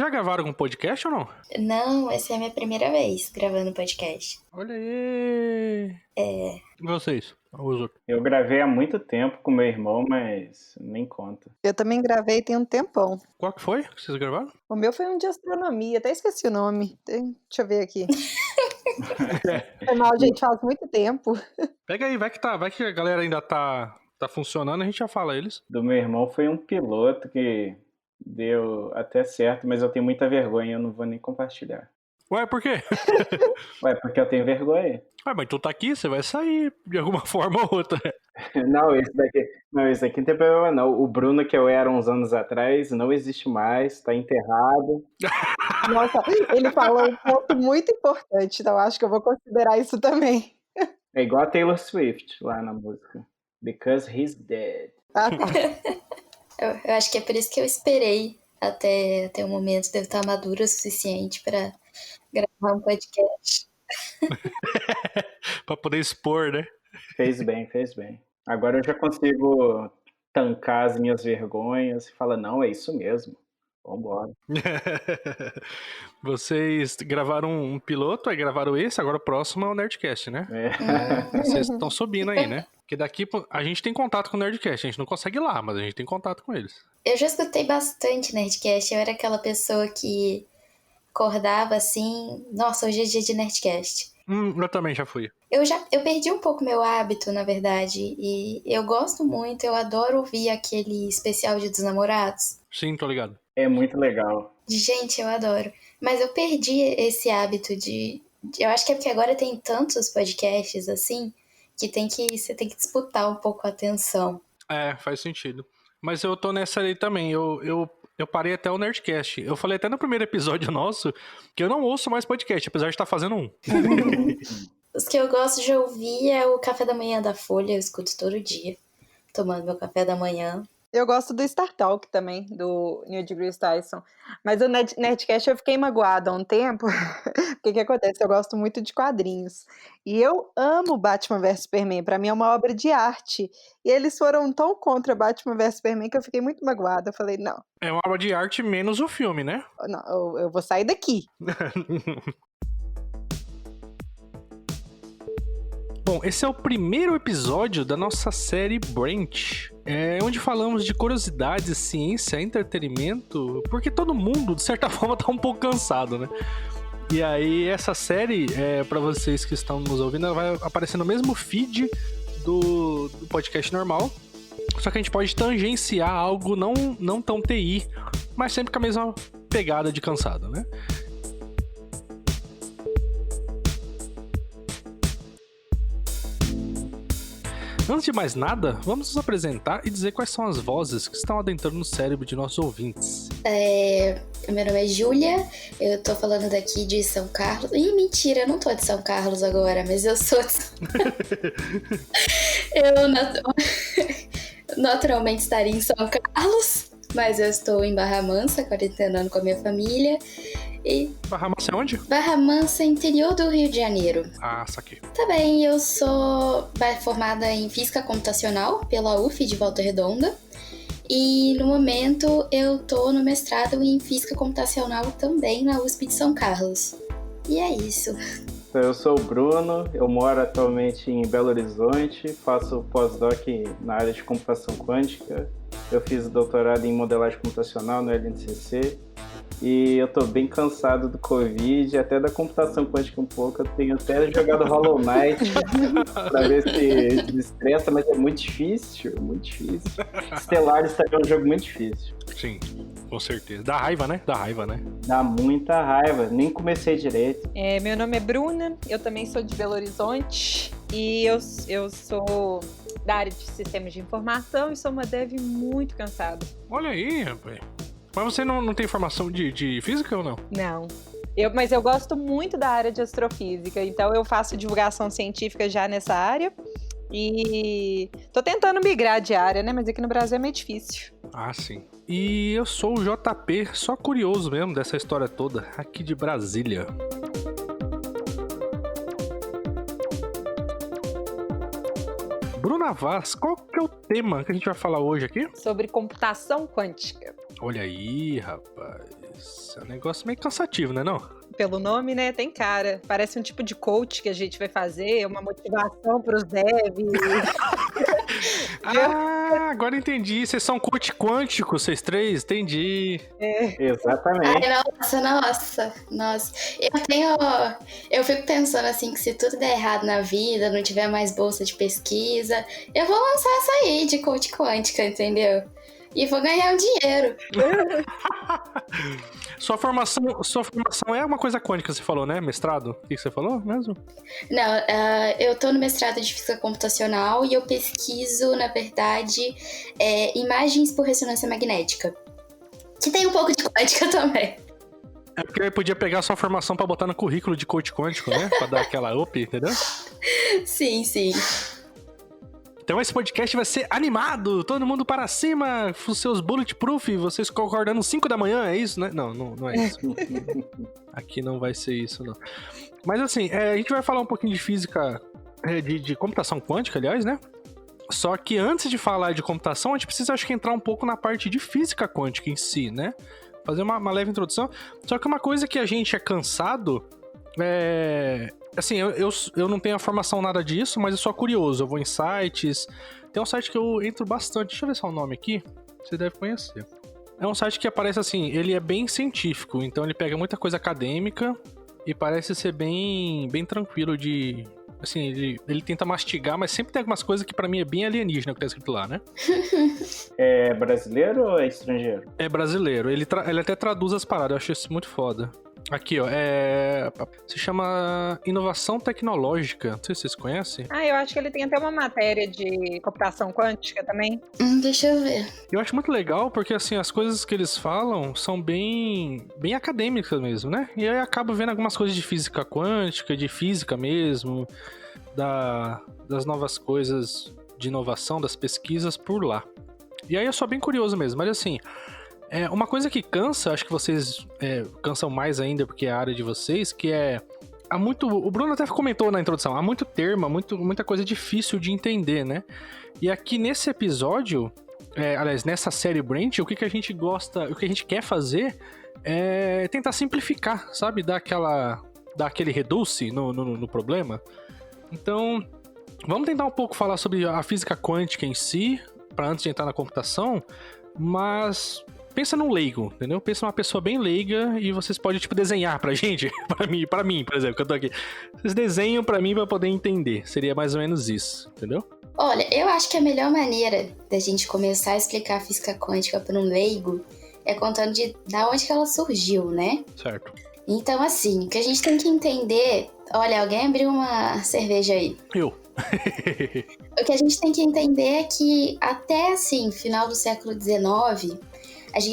já gravaram um podcast ou não? Não, essa é a minha primeira vez gravando podcast. Olha aí! É. E vocês? Os outros? Eu gravei há muito tempo com meu irmão, mas nem conta. Eu também gravei tem um tempão. Qual que foi que vocês gravaram? O meu foi um de astronomia, até esqueci o nome. Deixa eu ver aqui. Foi mal, gente, faz muito tempo. Pega aí, vai que a galera ainda tá funcionando, a gente já fala eles. Do meu irmão foi um piloto que deu até certo, mas eu tenho muita vergonha, eu não vou nem compartilhar. Ué, por quê? Ué, porque eu tenho vergonha. Ué, mas tu tá aqui, você vai sair de alguma forma ou outra. Não, esse daqui não tem problema não. O Bruno que eu era uns anos atrás não existe mais, tá enterrado. Nossa, ele falou um ponto muito importante, então acho que eu vou considerar isso também. É igual a Taylor Swift lá na música. Because he's dead. Ah, tá. Eu acho que é por isso que eu esperei até o momento de eu estar madura o suficiente pra gravar um podcast. Pra poder expor, né? Fez bem, fez bem. Agora eu já consigo tancar as minhas vergonhas e falar, não, é isso mesmo. Vambora. Vocês gravaram um piloto, aí gravaram esse, agora o próximo é o Nerdcast, né? Vocês estão subindo aí, né? Porque daqui a gente tem contato com o Nerdcast, a gente não consegue ir lá, mas a gente tem contato com eles. Eu já escutei bastante Nerdcast, eu era aquela pessoa que acordava assim, nossa, hoje é dia de Nerdcast. Eu também já fui. Eu perdi um pouco meu hábito, na verdade, e eu gosto muito, eu adoro ouvir aquele especial Dia dos Namorados. Sim, tô ligado. É muito legal. Gente, eu adoro. Mas eu perdi esse hábito de... Eu acho que é porque agora tem tantos podcasts assim, que você tem que disputar um pouco a atenção. É, faz sentido. Mas eu tô nessa aí também, eu parei até o Nerdcast. Eu falei até no primeiro episódio nosso que eu não ouço mais podcast, apesar de estar fazendo um. Os que eu gosto de ouvir é o Café da Manhã da Folha, eu escuto todo dia, tomando meu café da manhã. Eu gosto do Star Talk também, do Neil deGrasse Tyson. Mas o Nerdcast eu fiquei magoada há um tempo. O que acontece? Eu gosto muito de quadrinhos. E eu amo Batman vs Superman. Pra mim é uma obra de arte. E eles foram tão contra Batman vs Superman que eu fiquei muito magoada. Eu falei, não. É uma obra de arte menos o filme, né? Não, eu vou sair daqui. Bom, esse é o primeiro episódio da nossa série Branch, onde falamos de curiosidades, ciência, entretenimento, porque todo mundo, de certa forma, tá um pouco cansado, né? E aí, essa série, pra vocês que estão nos ouvindo, ela vai aparecer no mesmo feed do podcast normal, só que a gente pode tangenciar algo não tão TI, mas sempre com a mesma pegada de cansado, né? Antes de mais nada, vamos nos apresentar e dizer quais são as vozes que estão adentrando no cérebro de nossos ouvintes. Meu nome é Júlia, eu tô falando daqui de São Carlos. Ih, mentira, eu não tô de São Carlos agora, mas eu sou de... Eu naturalmente estaria em São Carlos, mas eu estou em Barra Mansa, quarentenando com a minha família. E Barra Mansa é onde? Barra Mansa, interior do Rio de Janeiro. Ah, saquei. Tá bem, eu sou formada em Física Computacional pela UF de Volta Redonda. E no momento eu tô no mestrado em Física Computacional também na USP de São Carlos. E é isso. Eu sou o Bruno, eu moro atualmente em Belo Horizonte, faço pós-doc na área de computação quântica. Eu fiz doutorado em modelagem computacional no LNCC. E eu tô bem cansado do Covid, até da computação quântica um pouco. Eu tenho até jogado Hollow Knight pra ver se desestressa, mas é muito difícil, muito difícil. Stellaris também é um jogo muito difícil. Sim, com certeza. Dá raiva, né? Dá muita raiva, nem comecei direito. Meu nome é Bruna, eu também sou de Belo Horizonte e eu sou da área de sistemas de informação e sou uma dev muito cansada. Olha aí, rapaz. Mas você não tem formação de física ou não? Não. Mas eu gosto muito da área de astrofísica, então eu faço divulgação científica já nessa área e tô tentando migrar de área, né? Mas aqui no Brasil é meio difícil. Ah, sim. E eu sou o JP, só curioso mesmo dessa história toda, aqui de Brasília. Bruna Vaz, qual que é o tema que a gente vai falar hoje aqui? Sobre computação quântica. Olha aí, rapaz. Mas é um negócio meio cansativo, né, não? Pelo nome, né? Tem cara. Parece um tipo de coach que a gente vai fazer, uma motivação para os devs. Agora entendi. Vocês são coach quântico, vocês três? Entendi. Exatamente. Ai, nossa. Eu fico pensando assim, que se tudo der errado na vida, não tiver mais bolsa de pesquisa, eu vou lançar essa aí de coach quântica, entendeu? E vou ganhar um dinheiro. Sua formação é uma coisa quântica, você falou, né? Mestrado? O que você falou mesmo? Não, eu tô no mestrado de física computacional e eu pesquiso, na verdade, imagens por ressonância magnética. Que tem um pouco de quântica também. É porque eu podia pegar sua formação pra botar no currículo de coach quântico, né? Pra dar aquela up, entendeu? Sim. Então esse podcast vai ser animado, todo mundo para cima, os seus bulletproof, vocês concordando 5 da manhã, é isso, né? Não é isso. Aqui não vai ser isso, não. Mas assim, a gente vai falar um pouquinho de física, de computação quântica, aliás, né? Só que antes de falar de computação, a gente precisa, acho que, entrar um pouco na parte de física quântica em si, né? Fazer uma leve introdução. Só que uma coisa que a gente é cansado assim, eu não tenho a formação nada disso, mas eu sou curioso. Eu vou em sites. Tem um site que eu entro bastante. Deixa eu ver se é o nome aqui. Você deve conhecer. É um site que aparece assim, ele é bem científico. Então ele pega muita coisa acadêmica e parece ser bem tranquilo de... Assim, ele tenta mastigar, mas sempre tem algumas coisas que pra mim é bem alienígena que tá escrito lá, né? É brasileiro ou é estrangeiro? É brasileiro. Ele até traduz as paradas. Eu acho isso muito foda. Aqui, ó, se chama Inovação Tecnológica. Não sei se vocês conhecem. Eu acho que ele tem até uma matéria de computação quântica também. Deixa eu ver. Eu acho muito legal porque, assim, as coisas que eles falam são bem acadêmicas mesmo, né? E aí eu acabo vendo algumas coisas de física quântica, de física mesmo, das novas coisas de inovação, das pesquisas por lá. E aí eu sou bem curioso mesmo, mas assim... uma coisa que cansa, acho que vocês cansam mais ainda porque é a área de vocês, que o Bruno até comentou na introdução, há muito termo, muita coisa difícil de entender, né? E aqui nesse episódio, aliás, nessa série Branch, o que a gente gosta, o que a gente quer fazer é tentar simplificar, sabe? Dar aquele reduce no problema. Então, vamos tentar um pouco falar sobre a física quântica em si, para antes de entrar na computação, mas... Pensa num leigo, entendeu? Pensa numa pessoa bem leiga e vocês podem, desenhar pra gente. pra mim, por exemplo, que eu tô aqui. Vocês desenham pra mim pra poder entender. Seria mais ou menos isso, entendeu? Olha, eu acho que a melhor maneira da gente começar a explicar a física quântica pra um leigo é contando da onde que ela surgiu, né? Certo. Então, assim, o que a gente tem que entender... Olha, alguém abriu uma cerveja aí. Eu. O que a gente tem que entender é que até, assim, final do século XIX...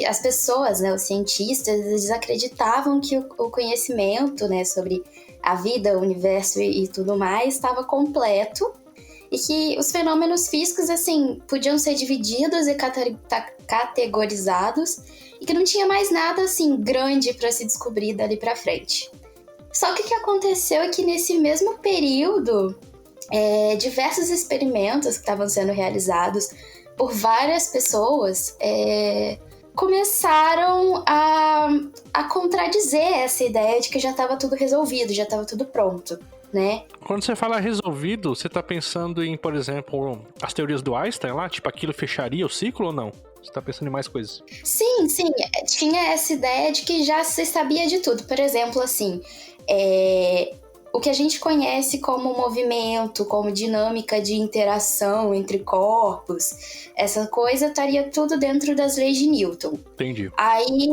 As pessoas, né, os cientistas, eles acreditavam que o conhecimento, né, sobre a vida, o universo e tudo mais estava completo e que os fenômenos físicos, assim, podiam ser divididos e categorizados e que não tinha mais nada, assim, grande para se descobrir dali para frente. Só que o que aconteceu é que nesse mesmo período, diversos experimentos que estavam sendo realizados por várias pessoas... começaram a contradizer essa ideia de que já estava tudo resolvido, já estava tudo pronto, né? Quando você fala resolvido, você tá pensando em, por exemplo, as teorias do Einstein lá? Tipo, aquilo fecharia o ciclo ou não? Você tá pensando em mais coisas? Sim. Tinha essa ideia de que já se sabia de tudo. Por exemplo, assim... O que a gente conhece como movimento, como dinâmica de interação entre corpos, essa coisa estaria tudo dentro das leis de Newton. Entendi. Aí,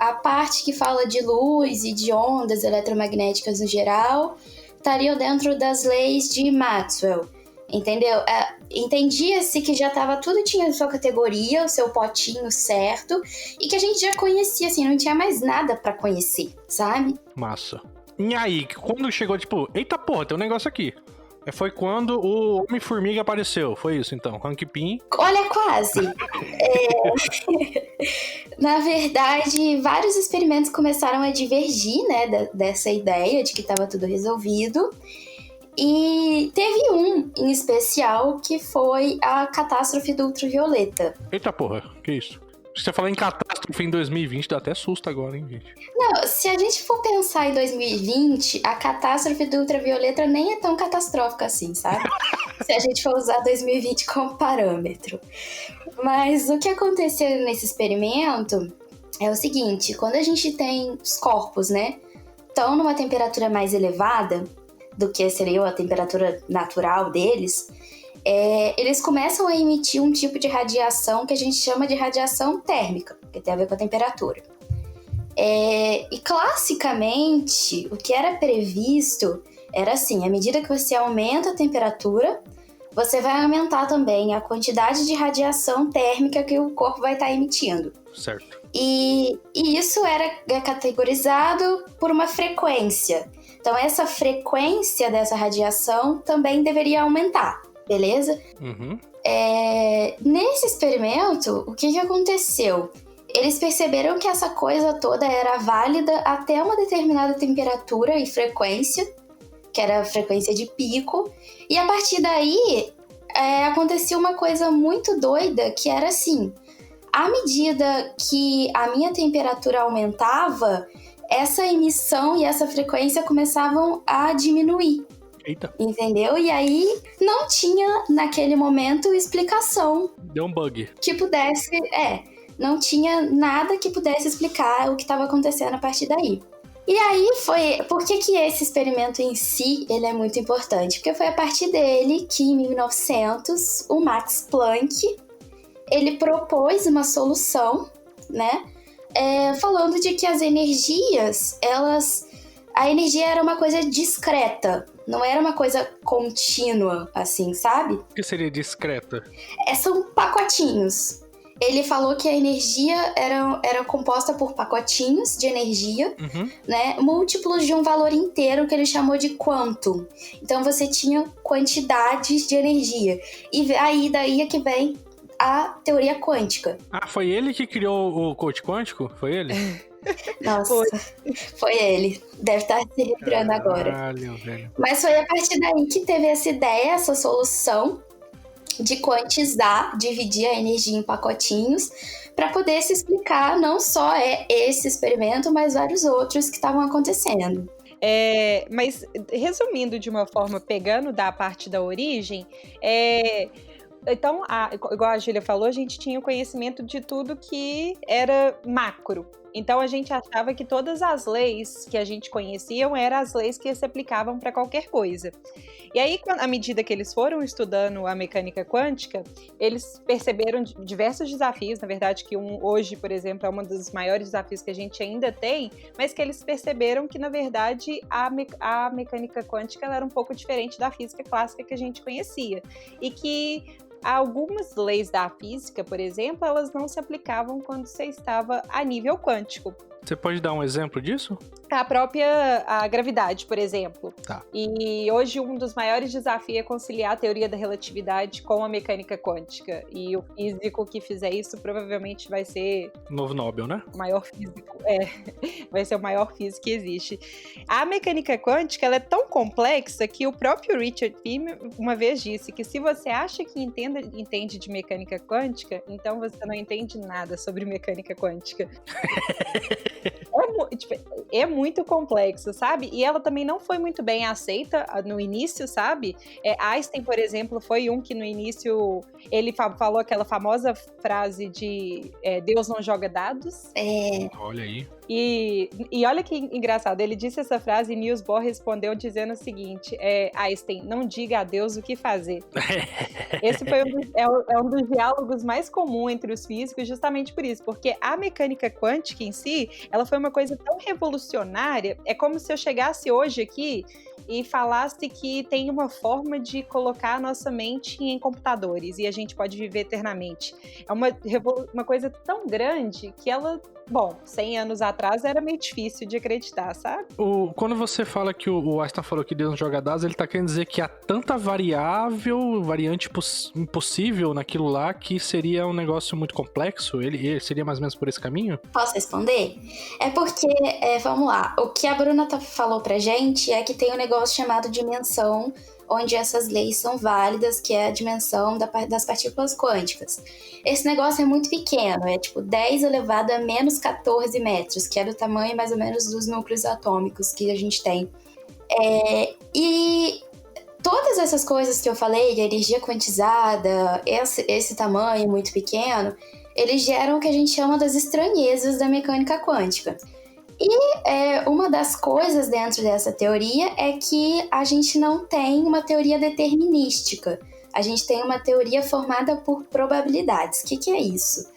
a parte que fala de luz e de ondas eletromagnéticas no geral, estaria dentro das leis de Maxwell, entendeu? Entendia-se que já estava tudo, tinha a sua categoria, o seu potinho certo, e que a gente já conhecia, assim, não tinha mais nada para conhecer, sabe? Massa. E aí, quando chegou, eita porra, tem um negócio aqui. Foi quando o Homem-Formiga apareceu, foi isso então, Hank Pym. Olha, quase. Na verdade, vários experimentos começaram a divergir, né, dessa ideia de que estava tudo resolvido. E teve um em especial que foi a catástrofe do ultravioleta. Eita porra, que isso? Você falou em catástrofe em 2020, dá até susto agora, hein, gente? Não, se a gente for pensar em 2020, a catástrofe do ultravioleta nem é tão catastrófica assim, sabe? Se a gente for usar 2020 como parâmetro. Mas o que aconteceu nesse experimento é o seguinte, quando a gente tem os corpos, né, estão numa temperatura mais elevada do que seria a temperatura natural deles, eles começam a emitir um tipo de radiação que a gente chama de radiação térmica, que tem a ver com a temperatura. E classicamente, o que era previsto era assim, à medida que você aumenta a temperatura, você vai aumentar também a quantidade de radiação térmica que o corpo vai estar emitindo. Certo. E isso era categorizado por uma frequência. Então, essa frequência dessa radiação também deveria aumentar, beleza? Uhum. Nesse experimento, o que aconteceu? Eles perceberam que essa coisa toda era válida até uma determinada temperatura e frequência, que era a frequência de pico, e a partir daí acontecia uma coisa muito doida, que era assim, à medida que a minha temperatura aumentava, essa emissão e essa frequência começavam a diminuir. Eita. Entendeu? E aí não tinha, naquele momento, explicação. Deu um bug. Que pudesse... não tinha nada que pudesse explicar o que estava acontecendo a partir daí. E aí foi... Por que esse experimento em si, ele é muito importante? Porque foi a partir dele que, em 1900, o Max Planck, ele propôs uma solução, né? Falando de que as energias, a energia era uma coisa discreta, não era uma coisa contínua, assim, sabe? O que seria discreta? São pacotinhos. Ele falou que a energia era composta por pacotinhos de energia, né? Múltiplos de um valor inteiro que ele chamou de quantum. Então você tinha quantidades de energia. E aí daí é que vem a teoria quântica. Ah, foi ele que criou o coach quântico? Foi ele? Nossa, foi ele. Deve estar se revirando agora. Velho. Mas foi a partir daí que teve essa ideia, essa solução de quantizar, dividir a energia em pacotinhos, para poder se explicar não só esse experimento, mas vários outros que estavam acontecendo. Mas, resumindo de uma forma, pegando da parte da origem, então, igual a Júlia falou, a gente tinha o conhecimento de tudo que era macro. Então, a gente achava que todas as leis que a gente conhecia eram as leis que se aplicavam para qualquer coisa. E aí, à medida que eles foram estudando a mecânica quântica, eles perceberam diversos desafios, na verdade, que hoje, por exemplo, é um dos maiores desafios que a gente ainda tem, mas que eles perceberam que, na verdade, a mecânica quântica ela era um pouco diferente da física clássica que a gente conhecia. E que algumas leis da física, por exemplo, elas não se aplicavam quando você estava a nível quântico. Você pode dar um exemplo disso? A gravidade, por exemplo. Tá. E hoje um dos maiores desafios é conciliar a teoria da relatividade com a mecânica quântica. E o físico que fizer isso provavelmente vai ser... Novo Nobel, né? O maior físico. Vai ser o maior físico que existe. A mecânica quântica ela é tão complexa que o próprio Richard Feynman uma vez disse que se você acha que entende de mecânica quântica, então você não entende nada sobre mecânica quântica. É muito complexo, sabe? E ela também não foi muito bem aceita no início, sabe? Einstein, por exemplo, foi um que no início ele falou aquela famosa frase de Deus não joga dados. Olha aí. E olha que engraçado, ele disse essa frase e Niels Bohr respondeu dizendo o seguinte, Einstein, não diga a Deus o que fazer. Esse foi um dos diálogos mais comuns entre os físicos justamente por isso, porque a mecânica quântica em si, ela foi uma coisa tão revolucionária, é como se eu chegasse hoje aqui e falasse que tem uma forma de colocar a nossa mente em computadores e a gente pode viver eternamente. É uma coisa tão grande que ela... Bom, 100 anos atrás era meio difícil de acreditar, sabe? Quando você fala que o Einstein falou que Deus não joga dados, ele tá querendo dizer que há tanta variante impossível naquilo lá que seria um negócio muito complexo? Ele seria mais ou menos por esse caminho? Posso responder? É porque, vamos lá, o que a Bruna falou pra gente é que tem um negócio chamado dimensão onde essas leis são válidas, que é a dimensão das partículas quânticas. Esse negócio é muito pequeno, é tipo 10 elevado a menos 14 metros, que é do tamanho mais ou menos dos núcleos atômicos que a gente tem. E todas essas coisas que eu falei, a energia quantizada, esse tamanho muito pequeno, eles geram o que a gente chama das estranhezas da mecânica quântica. E uma das coisas dentro dessa teoria é que a gente não tem uma teoria determinística. A gente tem uma teoria formada por probabilidades. O que é isso?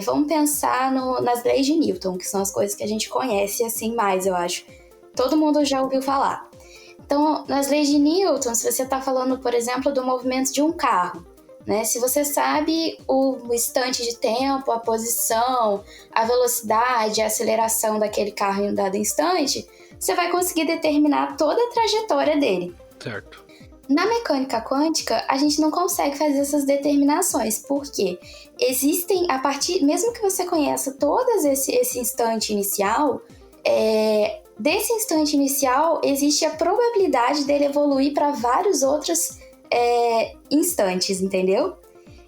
Vamos pensar nas leis de Newton, que são as coisas que a gente conhece assim mais, eu acho. Todo mundo já ouviu falar. Então, nas leis de Newton, se você está falando, por exemplo, do movimento de um carro, né? Se você sabe o instante de tempo, a posição, a velocidade, a aceleração daquele carro em um dado instante, você vai conseguir determinar toda a trajetória dele. Certo. Na mecânica quântica, a gente não consegue fazer essas determinações, porque existem, mesmo que você conheça todo esse instante inicial, desse instante inicial existe a probabilidade dele evoluir para vários outros instantes, entendeu?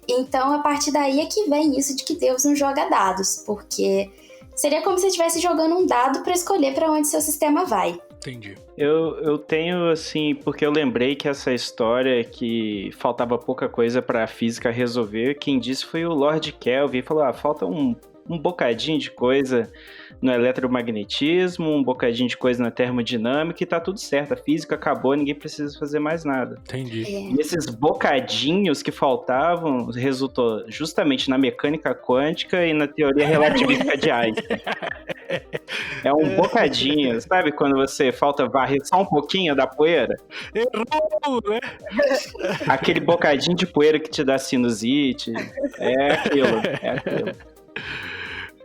Então, a partir daí é que vem isso de que Deus não joga dados, porque seria como se você estivesse jogando um dado para escolher para onde seu sistema vai. Entendi. Eu tenho, assim, porque eu lembrei que essa história que faltava pouca coisa para a física resolver, quem disse foi o Lord Kelvin, ele falou, falta um bocadinho de coisa no eletromagnetismo, um bocadinho de coisa na termodinâmica e tá tudo certo, a física acabou, ninguém precisa fazer mais nada. Entendi. E esses bocadinhos que faltavam resultou justamente na mecânica quântica e na teoria relativística de Einstein. É um bocadinho, sabe quando você falta varrer só um pouquinho da poeira? Errou, né? Aquele bocadinho de poeira que te dá sinusite, é aquilo.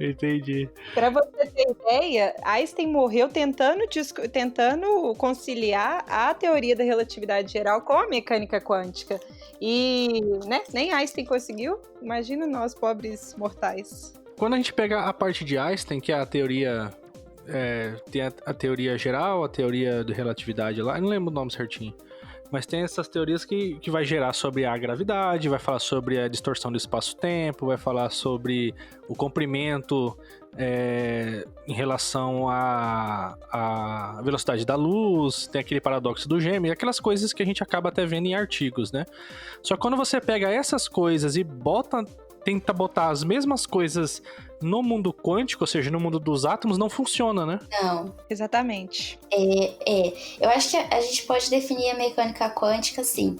Entendi. Para você ter ideia, Einstein morreu tentando conciliar a teoria da relatividade geral com a mecânica quântica. E nem Einstein conseguiu. Imagina nós, pobres mortais. Quando a gente pega a parte de Einstein, que é a teoria... tem a teoria geral, a teoria da relatividade lá, eu não lembro o nome certinho. Mas tem essas teorias que vai gerar sobre a gravidade, vai falar sobre a distorção do espaço-tempo, vai falar sobre o comprimento em relação à velocidade da luz, tem aquele paradoxo do gêmeo, aquelas coisas que a gente acaba até vendo em artigos, né? Só que quando você pega essas coisas e tenta botar as mesmas coisas no mundo quântico, ou seja, no mundo dos átomos, não funciona, né? Não. Exatamente. Eu acho que a gente pode definir a mecânica quântica assim.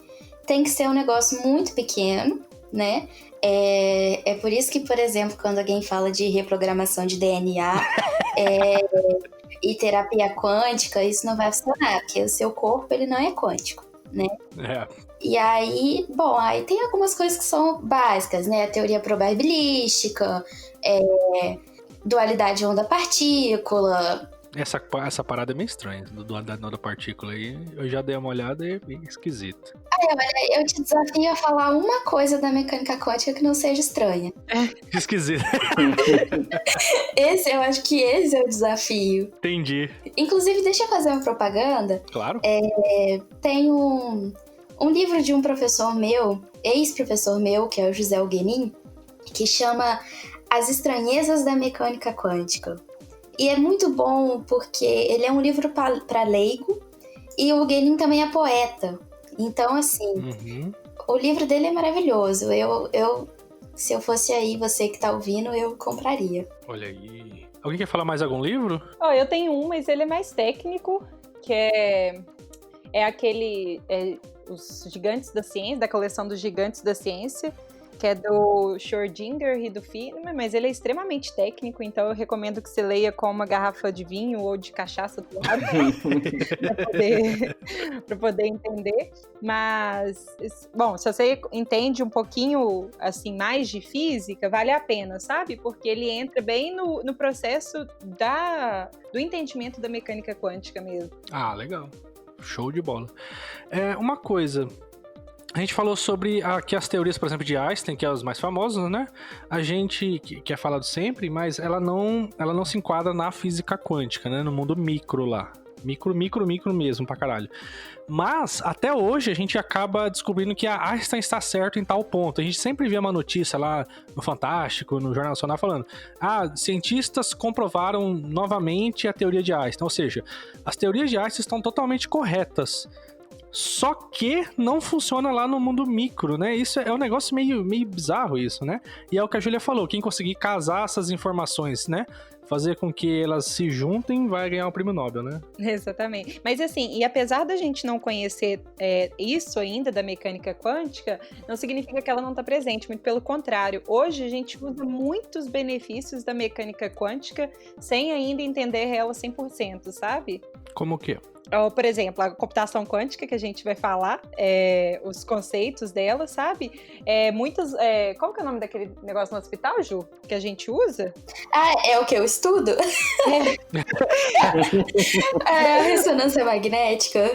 Tem que ser um negócio muito pequeno, né? É por isso que, por exemplo, quando alguém fala de reprogramação de DNA e terapia quântica, isso não vai funcionar, porque o seu corpo ele não é quântico, né? E aí, aí tem algumas coisas que são básicas, né? A teoria probabilística, dualidade onda-partícula. Essa parada é meio estranha, do dualidade onda-partícula aí. Eu já dei uma olhada e é bem esquisito. Eu te desafio a falar uma coisa da mecânica quântica que não seja estranha. Esquisito. Eu acho que esse é o desafio. Entendi. Inclusive, deixa eu fazer uma propaganda. Claro. Tem um livro de um professor meu, ex-professor meu, que é o José Huguenin, que chama As Estranhezas da Mecânica Quântica. E é muito bom porque ele é um livro para leigo e o Huguenin também é poeta. Então, assim, o livro dele é maravilhoso. Se eu fosse aí, você que tá ouvindo, eu compraria. Olha aí. Alguém quer falar mais algum livro? Eu tenho um, mas ele é mais técnico, que é aquele... Os Gigantes da Ciência, da coleção dos Gigantes da Ciência, que é do Schrödinger e do Feynman, mas ele é extremamente técnico, então eu recomendo que você leia com uma garrafa de vinho ou de cachaça do lado para poder entender. Mas, bom, se você entende um pouquinho assim, mais de física, vale a pena, sabe? Porque ele entra bem no processo do entendimento da mecânica quântica mesmo. Ah, legal. Show de bola. Uma coisa... A gente falou sobre aqui as teorias, por exemplo, de Einstein, que é os mais famosos, né? A gente, que é falado sempre, mas ela não se enquadra na física quântica, né? No mundo micro lá. Micro mesmo, pra caralho. Mas, até hoje, a gente acaba descobrindo que a Einstein está certo em tal ponto. A gente sempre vê uma notícia lá no Fantástico, no Jornal Nacional, falando: cientistas comprovaram novamente a teoria de Einstein. Ou seja, as teorias de Einstein estão totalmente corretas. Só que não funciona lá no mundo micro, né? Isso é um negócio meio bizarro, isso, né? E é o que a Júlia falou, quem conseguir casar essas informações, né? Fazer com que elas se juntem, vai ganhar o prêmio Nobel, né? Exatamente. Mas assim, e apesar da gente não conhecer isso ainda da mecânica quântica, não significa que ela não está presente, muito pelo contrário. Hoje a gente usa muitos benefícios da mecânica quântica sem ainda entender ela 100%, sabe? Como o quê? Por exemplo, a computação quântica, que a gente vai falar, os conceitos dela, sabe? Qual que é o nome daquele negócio no hospital, Ju? Que a gente usa? É o que eu estudo? É a ressonância magnética.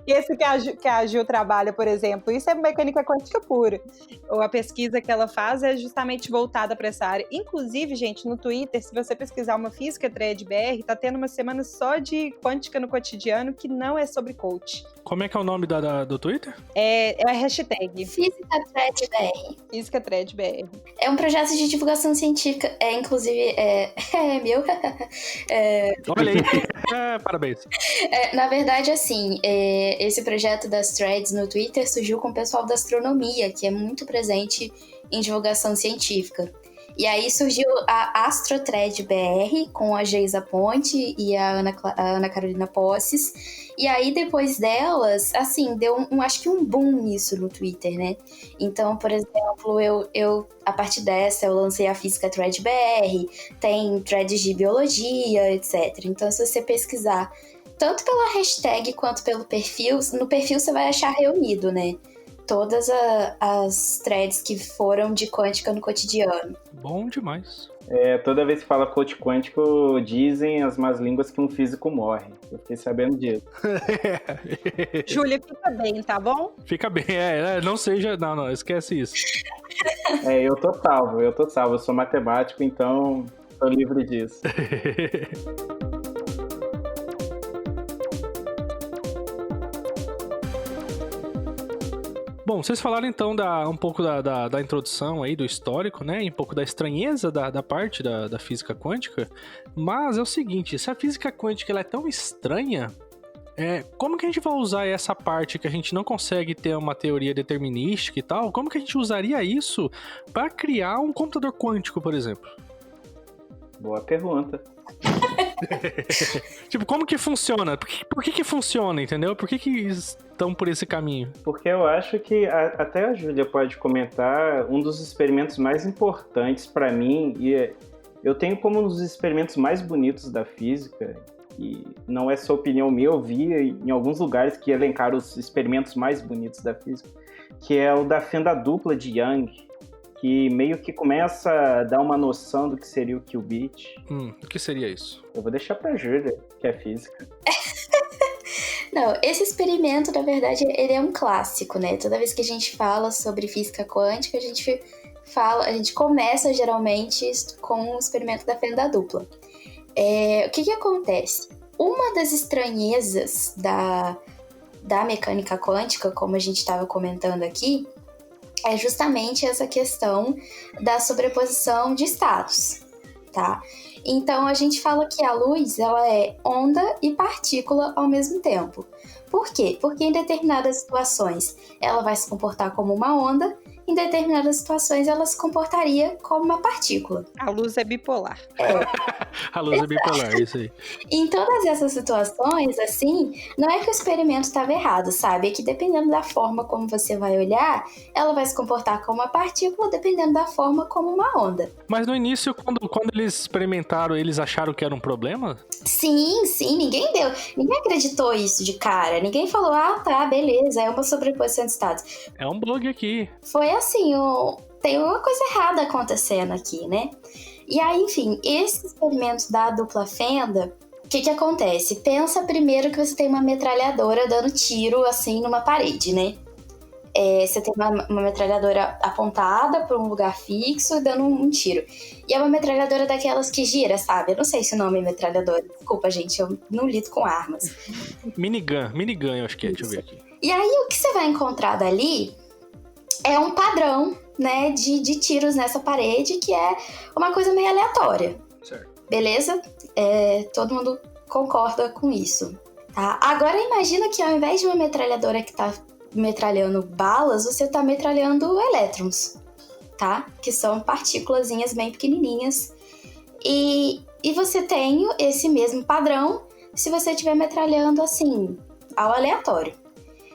E esse que a Ju trabalha, por exemplo, isso é mecânica quântica pura. A pesquisa que ela faz é justamente voltada para essa área. Inclusive, gente, no Twitter, se você pesquisar uma Física Thread BR, tá tendo uma semana só de quântica no cotidiano que não é sobre coach. Como é que é o nome do Twitter? É a hashtag Física Thread BR. Física Thread BR. É um projeto de divulgação científica. Inclusive, meu. Olha aí. Parabéns. Na verdade, assim, esse projeto das threads no Twitter surgiu com o pessoal da astronomia, que é muito presente em divulgação científica. E aí surgiu a AstroThread BR, com a Geisa Ponte e a Ana Carolina Posses. E aí, depois delas, assim, deu acho que um boom nisso no Twitter, né? Então, por exemplo, eu a partir dessa, eu lancei a Física Thread BR, tem threads de biologia, etc. Então, se você pesquisar tanto pela hashtag quanto pelo perfil, no perfil você vai achar reunido, né? Todas as threads que foram de quântica no cotidiano. Bom demais. Toda vez que fala coach quântico, dizem as más línguas que um físico morre. Eu fiquei sabendo disso. Júlia, fica bem, tá bom? Fica bem, não seja... Não, esquece isso. Eu tô salvo. Eu sou matemático, então tô livre disso. Bom, vocês falaram então um pouco da introdução aí, do histórico, né? E um pouco da estranheza da parte da física quântica. Mas é o seguinte, se a física quântica ela é tão estranha, como que a gente vai usar essa parte que a gente não consegue ter uma teoria determinística e tal? Como que a gente usaria isso para criar um computador quântico, por exemplo? Boa pergunta. Tipo, como que funciona? Por que funciona, entendeu? Por que estão por esse caminho? Porque eu acho que até a Júlia pode comentar um dos experimentos mais importantes para mim, e eu tenho como um dos experimentos mais bonitos da física, e não é só opinião minha, eu vi em alguns lugares que elencaram os experimentos mais bonitos da física, que é o da fenda dupla de Young, que meio que começa a dar uma noção do que seria o qubit. O que seria isso? Eu vou deixar pra Júlia, que é física. Não, esse experimento, na verdade, ele é um clássico, né? Toda vez que a gente fala sobre física quântica, a gente começa geralmente com o experimento da fenda dupla. O que acontece? Uma das estranhezas da mecânica quântica, como a gente estava comentando aqui, é justamente essa questão da sobreposição de estados, tá? Então, a gente fala que a luz, ela é onda e partícula ao mesmo tempo. Por quê? Porque em determinadas situações ela vai se comportar como uma onda, em determinadas situações ela se comportaria como uma partícula. A luz é bipolar. A luz é bipolar, isso aí. Em todas essas situações, assim, não é que o experimento estava errado, sabe? É que dependendo da forma como você vai olhar, ela vai se comportar como uma partícula, dependendo da forma como uma onda. Mas no início, quando eles experimentaram, eles acharam que era um problema? Sim, ninguém acreditou isso de cara. Ninguém falou, tá, beleza, é uma sobreposição de estados. É um bug aqui. Foi assim, tem uma coisa errada acontecendo aqui, né? E aí, enfim, esse experimento da dupla fenda, o que acontece? Pensa primeiro que você tem uma metralhadora dando tiro, assim, numa parede, né? você tem uma metralhadora apontada para um lugar fixo, dando um tiro. E é uma metralhadora daquelas que gira, sabe? Eu não sei se o nome é metralhadora. Desculpa, gente, eu não lido com armas. Minigun, eu acho que é. Deixa eu ver aqui. E aí, o que você vai encontrar dali é um padrão, né, de tiros nessa parede, que é uma coisa meio aleatória. Certo. Beleza? Todo mundo concorda com isso, tá? Agora, imagina que ao invés de uma metralhadora que tá metralhando balas, você tá metralhando elétrons, tá? Que são partículazinhas bem pequenininhas. E você tem esse mesmo padrão se você estiver metralhando, assim, ao aleatório.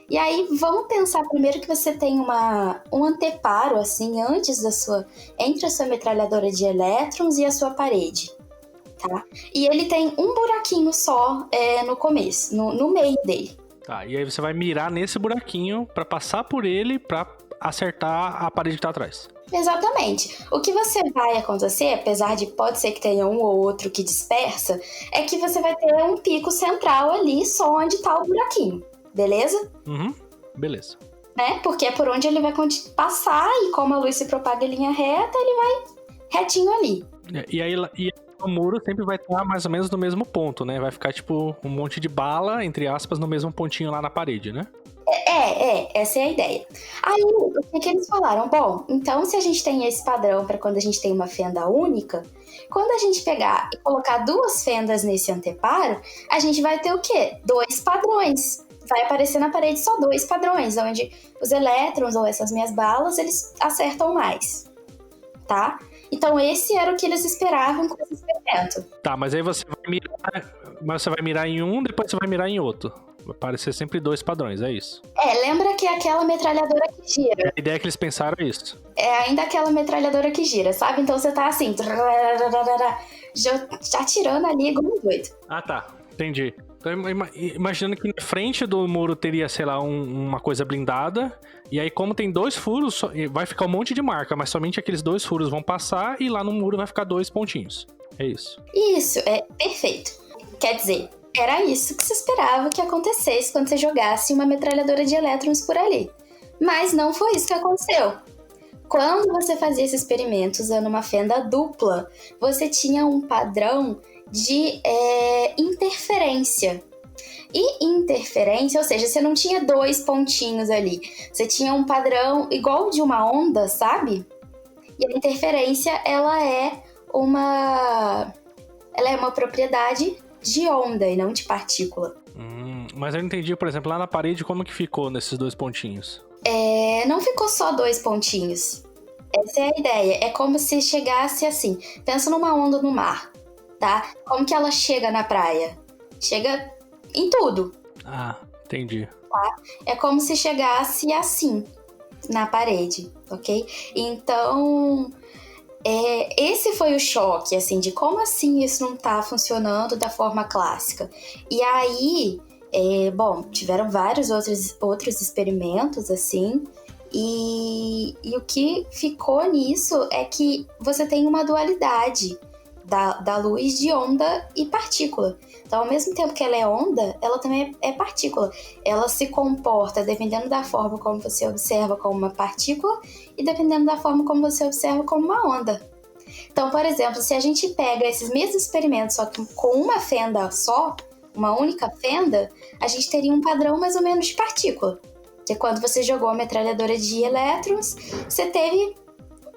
E aí, vamos pensar primeiro que você tem um anteparo, assim, entre a sua metralhadora de elétrons e a sua parede, tá? E ele tem um buraquinho só no começo, no meio dele. Tá, e aí você vai mirar nesse buraquinho pra passar por ele pra acertar a parede que tá atrás. Exatamente. O que você vai acontecer, apesar de pode ser que tenha um ou outro que dispersa, é que você vai ter um pico central ali, só onde tá o buraquinho, beleza? Uhum, beleza. Né? Porque é por onde ele vai passar e como a luz se propaga em linha reta, ele vai retinho ali. E aí o muro sempre vai estar mais ou menos no mesmo ponto, né? Vai ficar tipo um monte de bala, entre aspas, no mesmo pontinho lá na parede, né? Essa é a ideia. Aí, o que eles falaram? Bom, então se a gente tem esse padrão para quando a gente tem uma fenda única, quando a gente pegar e colocar 2 fendas nesse anteparo, a gente vai ter o quê? 2 padrões. Vai aparecer na parede só 2 padrões, onde os elétrons ou essas minhas balas, eles acertam mais, tá? Então esse era o que eles esperavam com esse experimento. Tá, mas aí você vai mirar em um, depois você vai mirar em outro. Vai aparecer sempre 2 padrões, é isso. Lembra que é aquela metralhadora que gira. A ideia que eles pensaram é isso. É ainda aquela metralhadora que gira, sabe? Então você tá assim, já tirando ali igual um doido. Ah, tá. Entendi. Então, imaginando que na frente do muro teria, sei lá, uma coisa blindada. E aí, como tem 2 furos, vai ficar um monte de marca, mas somente aqueles 2 furos vão passar e lá no muro vai ficar 2 pontinhos. É isso. Isso, é perfeito. Quer dizer, era isso que se esperava que acontecesse quando você jogasse uma metralhadora de elétrons por ali. Mas não foi isso que aconteceu. Quando você fazia esse experimento usando uma fenda dupla, você tinha um padrão de interferência. E interferência, ou seja, você não tinha 2 pontinhos ali. Você tinha um padrão igual de uma onda, sabe? E a interferência, ela é uma propriedade de onda e não de partícula. Mas eu não entendi, por exemplo, lá na parede, como que ficou nesses 2 pontinhos? Não ficou só 2 pontinhos. Essa é a ideia. É como se chegasse assim. Pensa numa onda no mar, tá? Como que ela chega na praia? Chega em tudo. Ah, entendi. Tá? É como se chegasse assim, na parede, ok? Então, esse foi o choque, assim, de como assim isso não tá funcionando da forma clássica. E aí, tiveram vários outros experimentos, assim, e o que ficou nisso é que você tem uma dualidade da luz de onda e partícula. Então, ao mesmo tempo que ela é onda, ela também é partícula. Ela se comporta dependendo da forma como você observa como uma partícula e dependendo da forma como você observa como uma onda. Então, por exemplo, se a gente pega esses mesmos experimentos, só que com uma fenda só, uma única fenda, a gente teria um padrão mais ou menos de partícula. Que é quando você jogou a metralhadora de elétrons, você teve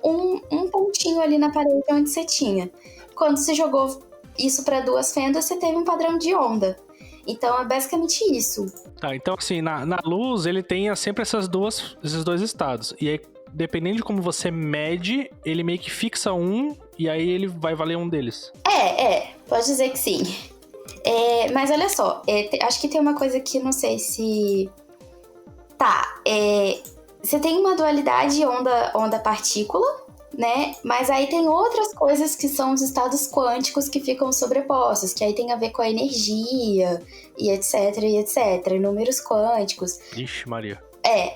um pontinho ali na parede onde você tinha. Quando você jogou isso para 2 fendas, você teve um padrão de onda. Então, é basicamente isso. Tá, então assim, na luz, ele tem sempre esses 2 estados. E aí, dependendo de como você mede, ele meio que fixa um, e aí ele vai valer um deles. Pode dizer que sim. Mas olha só, acho que tem uma coisa que não sei se... Tá, você tem uma dualidade onda-partícula, né? Mas aí tem outras coisas que são os estados quânticos que ficam sobrepostos, que aí tem a ver com a energia e etc, números quânticos. Ixi, Maria.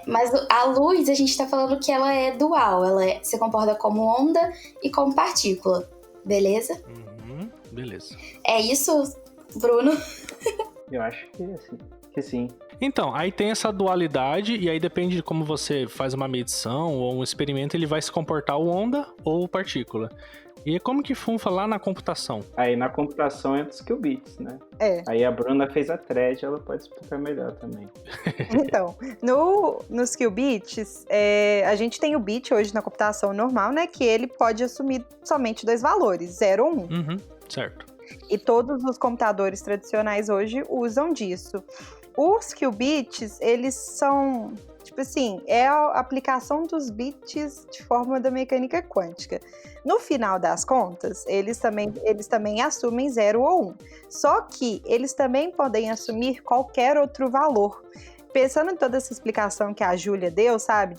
Mas a luz, a gente tá falando que ela é dual, se comporta como onda e como partícula, beleza? Beleza. É isso, Bruno? Eu acho que sim. Então, aí tem essa dualidade, e aí depende de como você faz uma medição ou um experimento, ele vai se comportar o onda ou partícula. E como que funfa lá na computação? Aí na computação entra os qubits, né? Aí a Bruna fez a thread, ela pode explicar melhor também. Então, nos qubits, a gente tem o bit hoje na computação normal, né? Que ele pode assumir somente 2 valores, 0 ou 1. Uhum, certo. E todos os computadores tradicionais hoje usam disso. Os qubits, eles são, tipo assim, é a aplicação dos bits de forma da mecânica quântica. No final das contas, eles também assumem 0 ou 1. Só que eles também podem assumir qualquer outro valor. Pensando em toda essa explicação que a Júlia deu, sabe?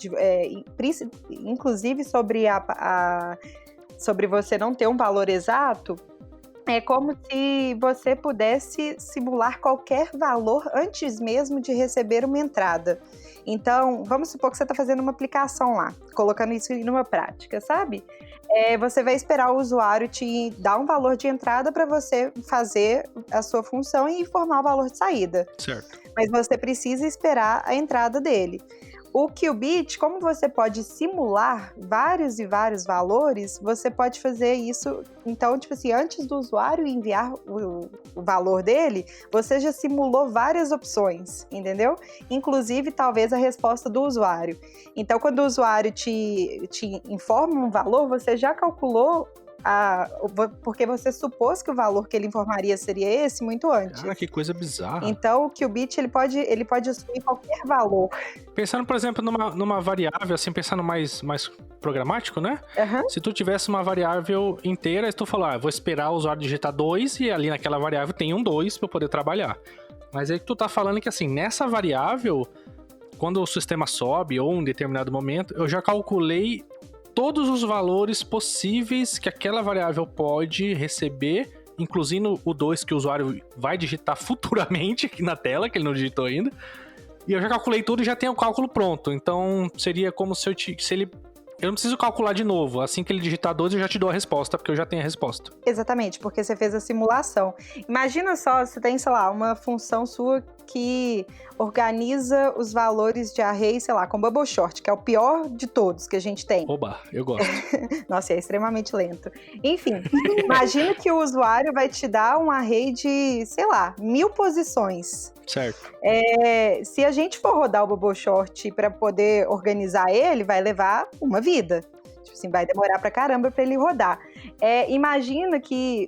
Inclusive sobre sobre você não ter um valor exato, é como se você pudesse simular qualquer valor antes mesmo de receber uma entrada. Então, vamos supor que você está fazendo uma aplicação lá, colocando isso numa prática, sabe? Você vai esperar o usuário te dar um valor de entrada para você fazer a sua função e informar o valor de saída. Certo. Mas você precisa esperar a entrada dele. O qubit, como você pode simular vários e vários valores, você pode fazer isso. Então, tipo assim, antes do usuário enviar o valor dele, você já simulou várias opções, entendeu? Inclusive, talvez a resposta do usuário. Então, quando o usuário te informa um valor, você já calculou porque você supôs que o valor que ele informaria seria esse muito antes. Cara, que coisa bizarra. Então, o qubit, ele pode assumir qualquer valor. Pensando, por exemplo, numa variável, assim, pensando mais programático, né? Uhum. Se tu tivesse uma variável inteira, tu falou, vou esperar o usuário digitar 2 e ali naquela variável tem um 2 para eu poder trabalhar. Mas aí tu tá falando que, assim, nessa variável, quando o sistema sobe ou em um determinado momento, eu já calculei todos os valores possíveis que aquela variável pode receber, incluindo o 2 que o usuário vai digitar futuramente aqui na tela, que ele não digitou ainda. E eu já calculei tudo e já tenho o cálculo pronto. Então, seria como se eu não preciso calcular de novo. Assim que ele digitar 2, eu já te dou a resposta, porque eu já tenho a resposta. Exatamente, porque você fez a simulação. Imagina só, você tem, sei lá, uma função sua que organiza os valores de array, sei lá, com Bubble Short, que é o pior de todos que a gente tem. Oba, eu gosto. Nossa, é extremamente lento. Enfim, imagina que o usuário vai te dar um array de, sei lá, 1000 posições. Certo. Se a gente for rodar o Bubble Short para poder organizar ele, vai levar uma vida. Tipo assim, vai demorar pra caramba para ele rodar. Imagina que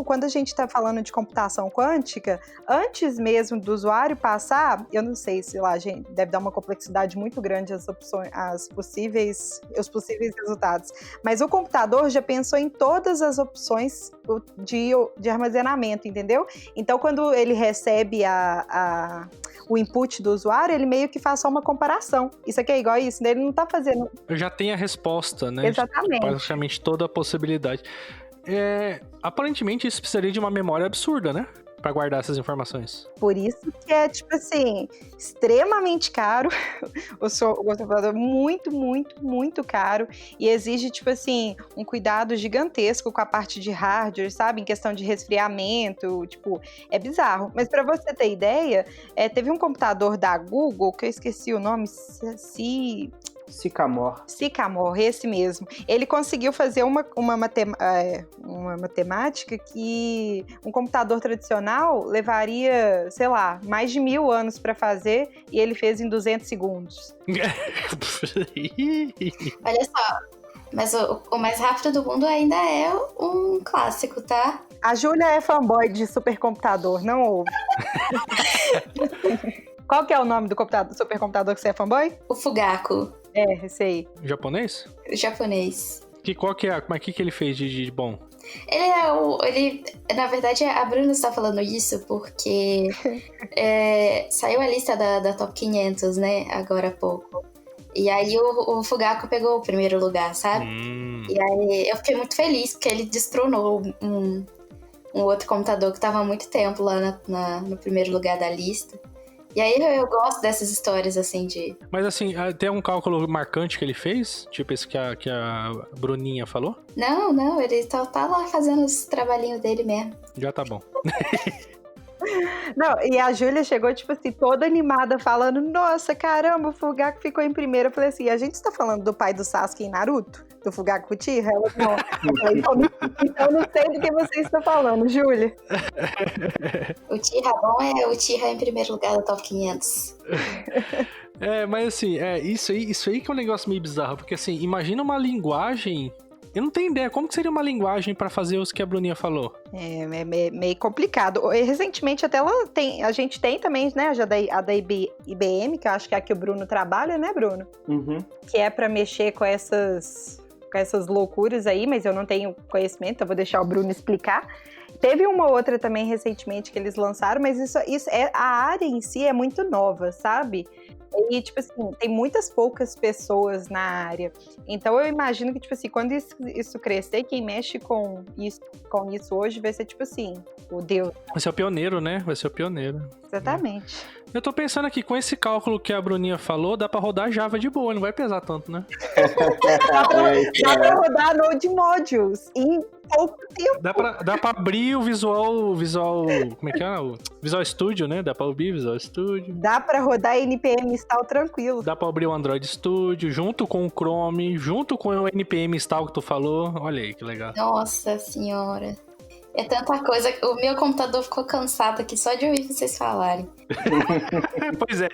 quando a gente está falando de computação quântica, antes mesmo do usuário passar, eu não sei se lá, gente, deve dar uma complexidade muito grande os possíveis resultados, mas o computador já pensou em todas as opções de armazenamento, entendeu? Então, quando ele recebe o input do usuário, ele meio que faz só uma comparação. Isso aqui é igual a isso, né? Ele não está fazendo... Eu já tenho a resposta, né? Exatamente. Praticamente toda a possibilidade. Aparentemente isso precisaria de uma memória absurda, né? Pra guardar essas informações. Por isso que é, tipo assim, extremamente caro. O computador muito, muito, muito caro. E exige, tipo assim, um cuidado gigantesco com a parte de hardware, sabe? Em questão de resfriamento, tipo, é bizarro. Mas pra você ter ideia, teve um computador da Google, que eu esqueci o nome, Sycamore, esse mesmo. Ele conseguiu fazer uma matemática que um computador tradicional levaria, sei lá, mais de 1000 anos para fazer, e ele fez em 200 segundos. Olha só, mas o mais rápido do mundo ainda é um clássico, tá? A Júlia é fanboy de supercomputador, não ouve. Qual que é o nome do supercomputador que você é fanboy? O Fugaku. Esse aí. Japonês? Japonês. Qual que é? Mas o que ele fez de bom? Ele na verdade, a Bruna está falando isso porque saiu a lista da Top 500, né? Agora há pouco. E aí o Fugaku pegou o primeiro lugar, sabe? E aí eu fiquei muito feliz porque ele destronou um outro computador que estava há muito tempo lá no primeiro lugar da lista. E aí eu gosto dessas histórias, assim, de... Mas, assim, tem um cálculo marcante que ele fez? Tipo esse que a Bruninha falou? Não, ele tá lá fazendo os trabalhinhos dele mesmo. Já tá bom. Não, e a Júlia chegou, tipo assim, toda animada, falando, nossa, caramba, o Fugaku ficou em primeiro. Eu falei assim, a gente está falando do pai do Sasuke em Naruto? Do Fugaku Uchiha? Ela, não. Eu falei, então não sei do que você está falando, Júlia. O Uchiha bom é o Uchiha em primeiro lugar do Top 500. Mas assim, isso aí que é um negócio meio bizarro, porque assim, imagina uma linguagem. Eu não tenho ideia, como que seria uma linguagem pra fazer os que a Bruninha falou? É meio complicado. Recentemente até a gente tem também, né, já a da IBM, que eu acho que é a que o Bruno trabalha, né, Bruno? Uhum. Que é pra mexer com essas loucuras aí, mas eu não tenho conhecimento, eu vou deixar o Bruno explicar. Teve uma outra também recentemente que eles lançaram, mas isso a área em si é muito nova, sabe? E, tipo assim, tem muitas poucas pessoas na área. Então, eu imagino que, tipo assim, quando isso crescer, quem mexe com isso hoje vai ser, tipo assim, o Deus. Vai ser o pioneiro, né? Vai ser o pioneiro. Exatamente. Eu tô pensando aqui, com esse cálculo que a Bruninha falou, dá pra rodar Java de boa, não vai pesar tanto, né? Dá pra rodar Node Modules em pouco tempo. Dá pra abrir o Visual... Como é que é? O Visual Studio, né? Dá pra abrir o Visual Studio. Dá pra rodar NPM install tranquilo. Dá pra abrir o Android Studio, junto com o Chrome, junto com o NPM install que tu falou. Olha aí, que legal. Nossa senhora. É tanta coisa. O meu computador ficou cansado aqui só de ouvir vocês falarem. Pois é.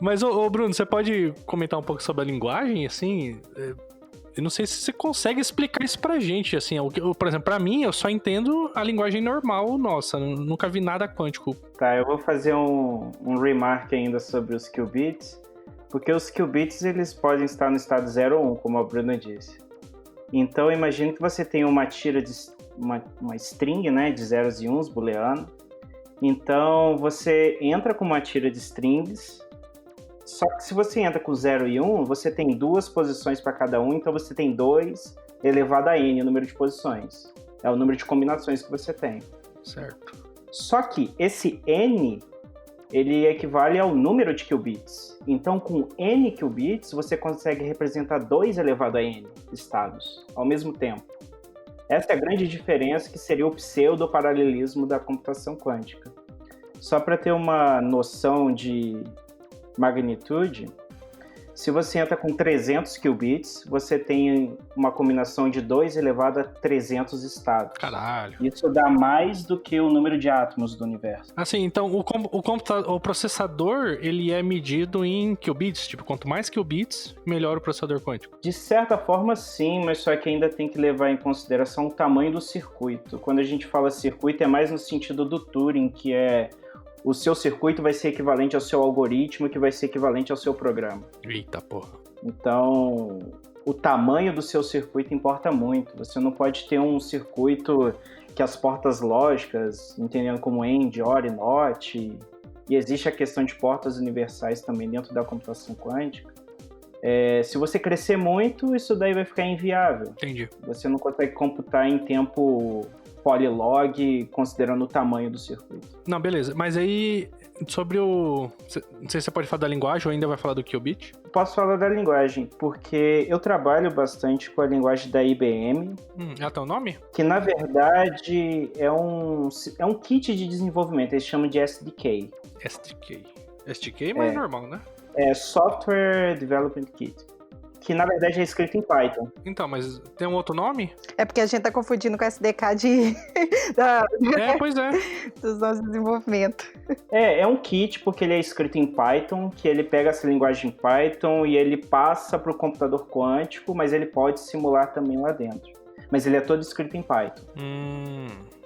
Mas, ô Bruno, você pode comentar um pouco sobre a linguagem, assim? Eu não sei se você consegue explicar isso pra gente, assim. Por exemplo, pra mim, eu só entendo a linguagem normal nossa. Nunca vi nada quântico. Tá, eu vou fazer um remark ainda sobre os qubits, porque os qubits, eles podem estar no estado 0 ou 1, como a Bruna disse. Então, imagine que você tem uma tira de uma string, né, de zeros e uns, booleano. Então, você entra com uma tira de strings, só que se você entra com 0 e 1, você tem duas posições para cada um, então você tem 2 elevado a n, o número de posições. É o número de combinações que você tem. Certo. Só que esse n, ele equivale ao número de qubits. Então, com n qubits, você consegue representar 2 elevado a n estados ao mesmo tempo. Essa é a grande diferença, que seria o pseudo-paralelismo da computação quântica. Só para ter uma noção de magnitude, se você entra com 300 qubits, você tem uma combinação de 2 elevado a 300 estados. Caralho. Isso dá mais do que o número de átomos do universo. Assim, então, o processador, ele é medido em qubits? Tipo, quanto mais qubits, melhor o processador quântico? De certa forma, sim, mas só que ainda tem que levar em consideração o tamanho do circuito. Quando a gente fala circuito, é mais no sentido do Turing, que é o seu circuito vai ser equivalente ao seu algoritmo, que vai ser equivalente ao seu programa. Eita porra. Então, o tamanho do seu circuito importa muito. Você não pode ter um circuito que as portas lógicas, entendendo como AND, OR e NOT, e existe a questão de portas universais também dentro da computação quântica. Se você crescer muito, isso daí vai ficar inviável. Entendi. Você não consegue computar em tempo polylog, considerando o tamanho do circuito. Não, beleza. Mas aí, sobre o... Não sei se você pode falar da linguagem ou ainda vai falar do qubit? Posso falar da linguagem, porque eu trabalho bastante com a linguagem da IBM. Ela tem um nome? Que, na verdade, é um kit de desenvolvimento. Eles chamam de SDK. SDK, mas normal, né? É Software Development Kit. Que, na verdade, é escrito em Python. Então, mas tem um outro nome? É porque a gente tá confundindo com o SDK Pois é. dos nossos desenvolvimentos. É um kit porque ele é escrito em Python, que ele pega essa linguagem em Python e ele passa para o computador quântico, mas ele pode simular também lá dentro. Mas ele é todo escrito em Python.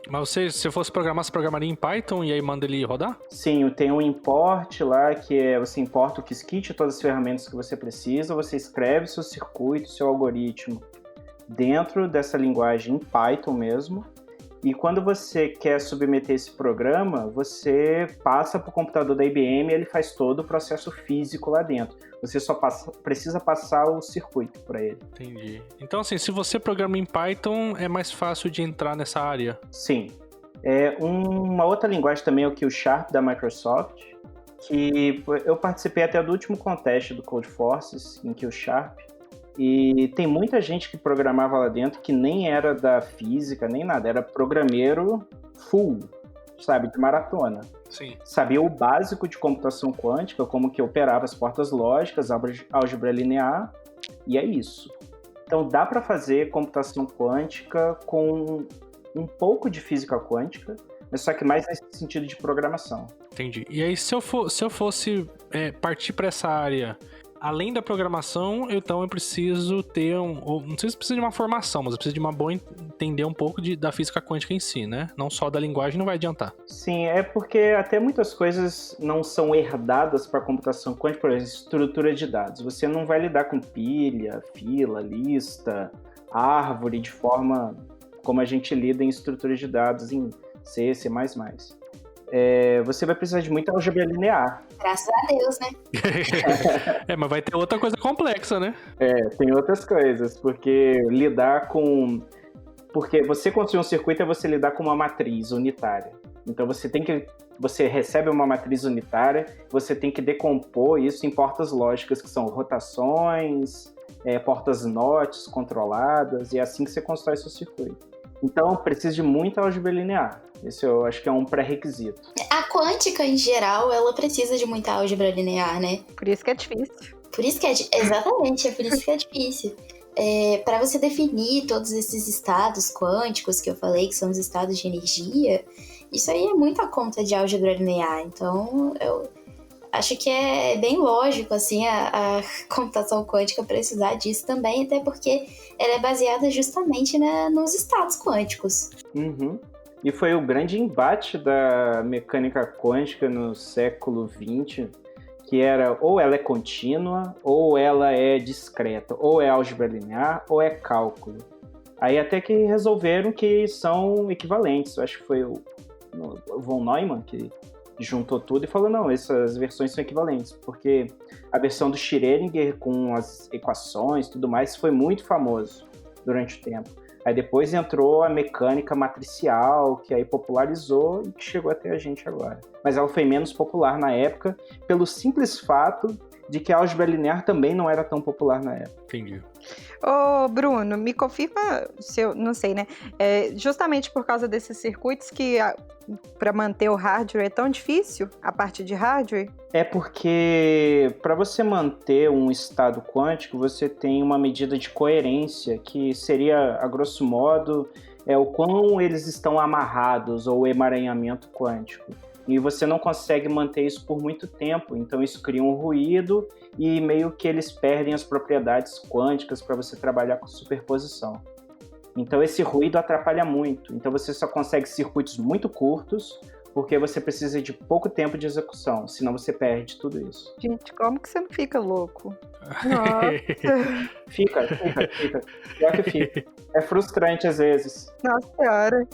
Mas se você fosse programar, você programaria em Python e aí manda ele rodar? Sim, tem um import lá, que você importa o Qiskit, todas as ferramentas que você precisa, você escreve seu circuito, seu algoritmo dentro dessa linguagem em Python mesmo, e quando você quer submeter esse programa, você passa para o computador da IBM e ele faz todo o processo físico lá dentro. Você só precisa passar o circuito para ele. Entendi. Então, assim, se você programa em Python, é mais fácil de entrar nessa área? Sim. Uma outra linguagem também é o Q-Sharp da Microsoft, que eu participei até do último contest do Codeforces em Q-Sharp, e tem muita gente que programava lá dentro que nem era da física, nem nada, era programeiro full. sabe, de maratona. Sim. Sabia o básico de computação quântica, como que operava as portas lógicas, álgebra linear, e é isso. Então dá para fazer computação quântica com um pouco de física quântica, mas só que mais nesse sentido de programação. Entendi. E aí, se eu fosse partir para essa área, além da programação, então eu preciso ter não sei se precisa de uma formação, mas eu preciso de uma boa entender um pouco da física quântica em si, né? Não só da linguagem, não vai adiantar. Sim, é porque até muitas coisas não são herdadas para a computação quântica, por exemplo, estrutura de dados. Você não vai lidar com pilha, fila, lista, árvore de forma como a gente lida em estruturas de dados em C, C++. Você vai precisar de muita álgebra linear. Graças a Deus, né? Mas vai ter outra coisa complexa, né? Tem outras coisas, porque você construir um circuito é você lidar com uma matriz unitária. Então você recebe uma matriz unitária, você tem que decompor isso em portas lógicas, que são rotações, portas NOTs controladas, e é assim que você constrói seu circuito. Então, precisa de muita álgebra linear. Esse eu acho que é um pré-requisito. A quântica, em geral, ela precisa de muita álgebra linear, né? Por isso que é difícil. Exatamente, é por isso que é difícil. Para você definir todos esses estados quânticos que eu falei, que são os estados de energia, isso aí é muita conta de álgebra linear. Então, eu acho que é bem lógico, assim, a computação quântica precisar disso também, até porque ela é baseada justamente nos estados quânticos. Uhum. E foi o grande embate da mecânica quântica no século XX, que era ou ela é contínua, ou ela é discreta, ou é álgebra linear, ou é cálculo. Aí até que resolveram que são equivalentes. Eu acho que foi o von Neumann que juntou tudo e falou, não, essas versões são equivalentes, porque a versão do Schrödinger com as equações e tudo mais foi muito famoso durante o tempo. Aí depois entrou a mecânica matricial, que aí popularizou e que chegou até a gente agora. Mas ela foi menos popular na época, pelo simples fato de que a álgebra linear também não era tão popular na época. Entendi. Ô, Bruno, me confirma se eu não sei, né? Justamente por causa desses circuitos que para manter o hardware é tão difícil, a parte de hardware? É porque para você manter um estado quântico, você tem uma medida de coerência, que seria, a grosso modo, o quão eles estão amarrados, ou o emaranhamento quântico. E você não consegue manter isso por muito tempo, então isso cria um ruído e meio que eles perdem as propriedades quânticas para você trabalhar com superposição. Então esse ruído atrapalha muito, então você só consegue circuitos muito curtos, porque você precisa de pouco tempo de execução, senão você perde tudo isso. Gente, como que você não fica louco? Nossa. Fica. Pior que fica. É frustrante às vezes. Nossa Senhora.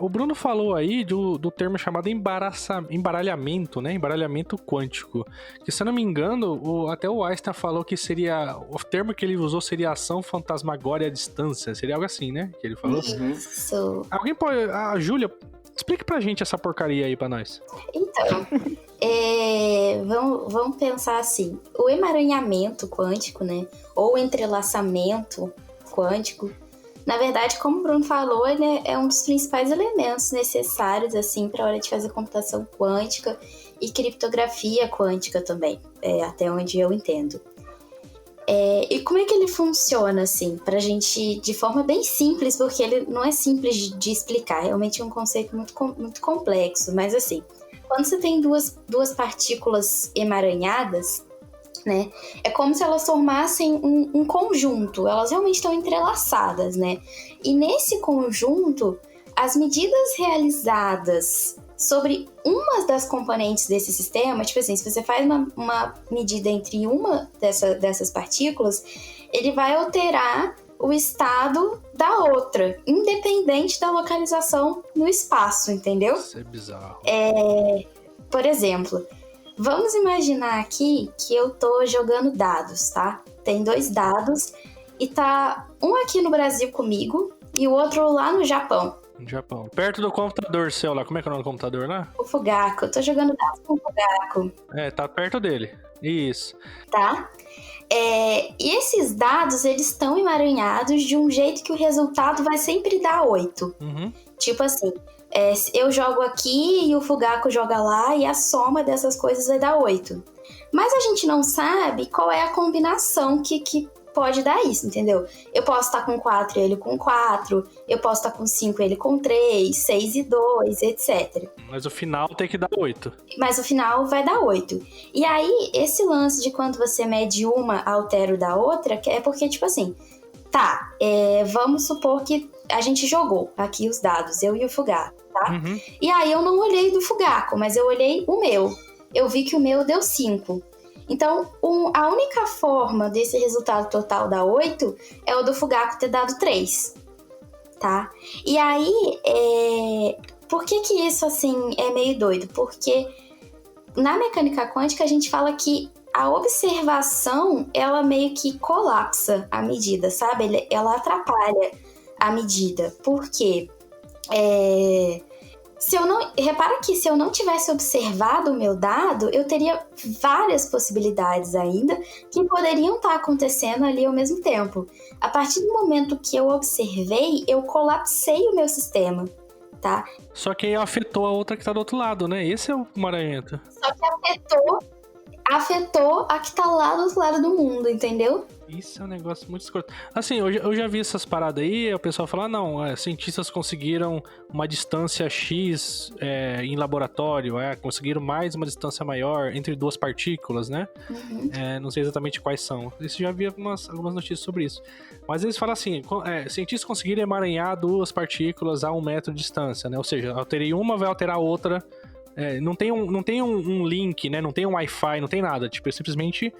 O Bruno falou aí do termo chamado embaralhamento, né? Embaralhamento quântico. Que, se eu não me engano, até o Einstein falou que seria... O termo que ele usou seria ação fantasmagória à distância. Seria algo assim, né? Que ele falou. Isso. Alguém pode... A Júlia, explique pra gente essa porcaria aí pra nós. Então, vamos pensar assim. O emaranhamento quântico, né? Ou entrelaçamento quântico, na verdade, como o Bruno falou, ele é um dos principais elementos necessários assim, para a hora de fazer computação quântica e criptografia quântica também, até onde eu entendo. E como é que ele funciona, assim, pra gente, de forma bem simples, porque ele não é simples de explicar, realmente é um conceito muito complexo, mas assim, quando você tem duas partículas emaranhadas, né? É como se elas formassem um conjunto, elas realmente estão entrelaçadas, né? E nesse conjunto, as medidas realizadas sobre uma das componentes desse sistema, tipo assim, se você faz uma medida entre uma dessas partículas, ele vai alterar o estado da outra, independente da localização no espaço, entendeu? Isso é bizarro. Por exemplo, vamos imaginar aqui que eu tô jogando dados, tá? Tem 2 dados e tá um aqui no Brasil comigo e o outro lá no Japão. No Japão. Perto do computador seu lá. Como é que é o nome do computador lá? O Fugaku. Eu tô jogando dados com o Fugaku. Tá perto dele. Isso. Tá? E esses dados, eles estão emaranhados de um jeito que o resultado vai sempre dar 8. Uhum. Tipo assim, eu jogo aqui e o Fugaku joga lá e a soma dessas coisas vai dar 8. Mas a gente não sabe qual é a combinação que pode dar isso, entendeu? Eu posso estar com 4 e ele com 4, eu posso estar com 5 e ele com 3, 6 e 2, etc. Mas o final tem que dar 8. Mas o final vai dar 8. E aí, esse lance de quando você mede uma, altera o da outra, é porque, tipo assim, vamos supor que a gente jogou aqui os dados, eu e o Fugaku, tá? Uhum. E aí eu não olhei do Fugaku, mas eu olhei o meu. Eu vi que o meu deu 5. Então, a única forma desse resultado total dar 8 é o do Fugaku ter dado 3, tá? E aí, por que isso, assim, é meio doido? Porque na mecânica quântica a gente fala que a observação, ela meio que colapsa a medida, sabe? Ela atrapalha a medida. Por quê? Repara que se eu não tivesse observado o meu dado, eu teria várias possibilidades ainda que poderiam estar acontecendo ali ao mesmo tempo. A partir do momento que eu observei, eu colapsei o meu sistema, tá? Só que aí afetou a outra que tá do outro lado, né? Esse é o emaranhamento. Só que afetou a que tá lá do outro lado do mundo, entendeu? Isso é um negócio muito escroto. Assim, eu já vi essas paradas aí, o pessoal fala, cientistas conseguiram uma distância X em laboratório, conseguiram mais uma distância maior entre duas partículas, né? Uhum. Não sei exatamente quais são. Eu já vi algumas notícias sobre isso. Mas eles falam assim, cientistas conseguiram emaranhar duas partículas a 1 metro de distância, né? Ou seja, alterei uma, vai alterar a outra. Não tem um link, né? Não tem um Wi-Fi, não tem nada. Tipo, simplesmente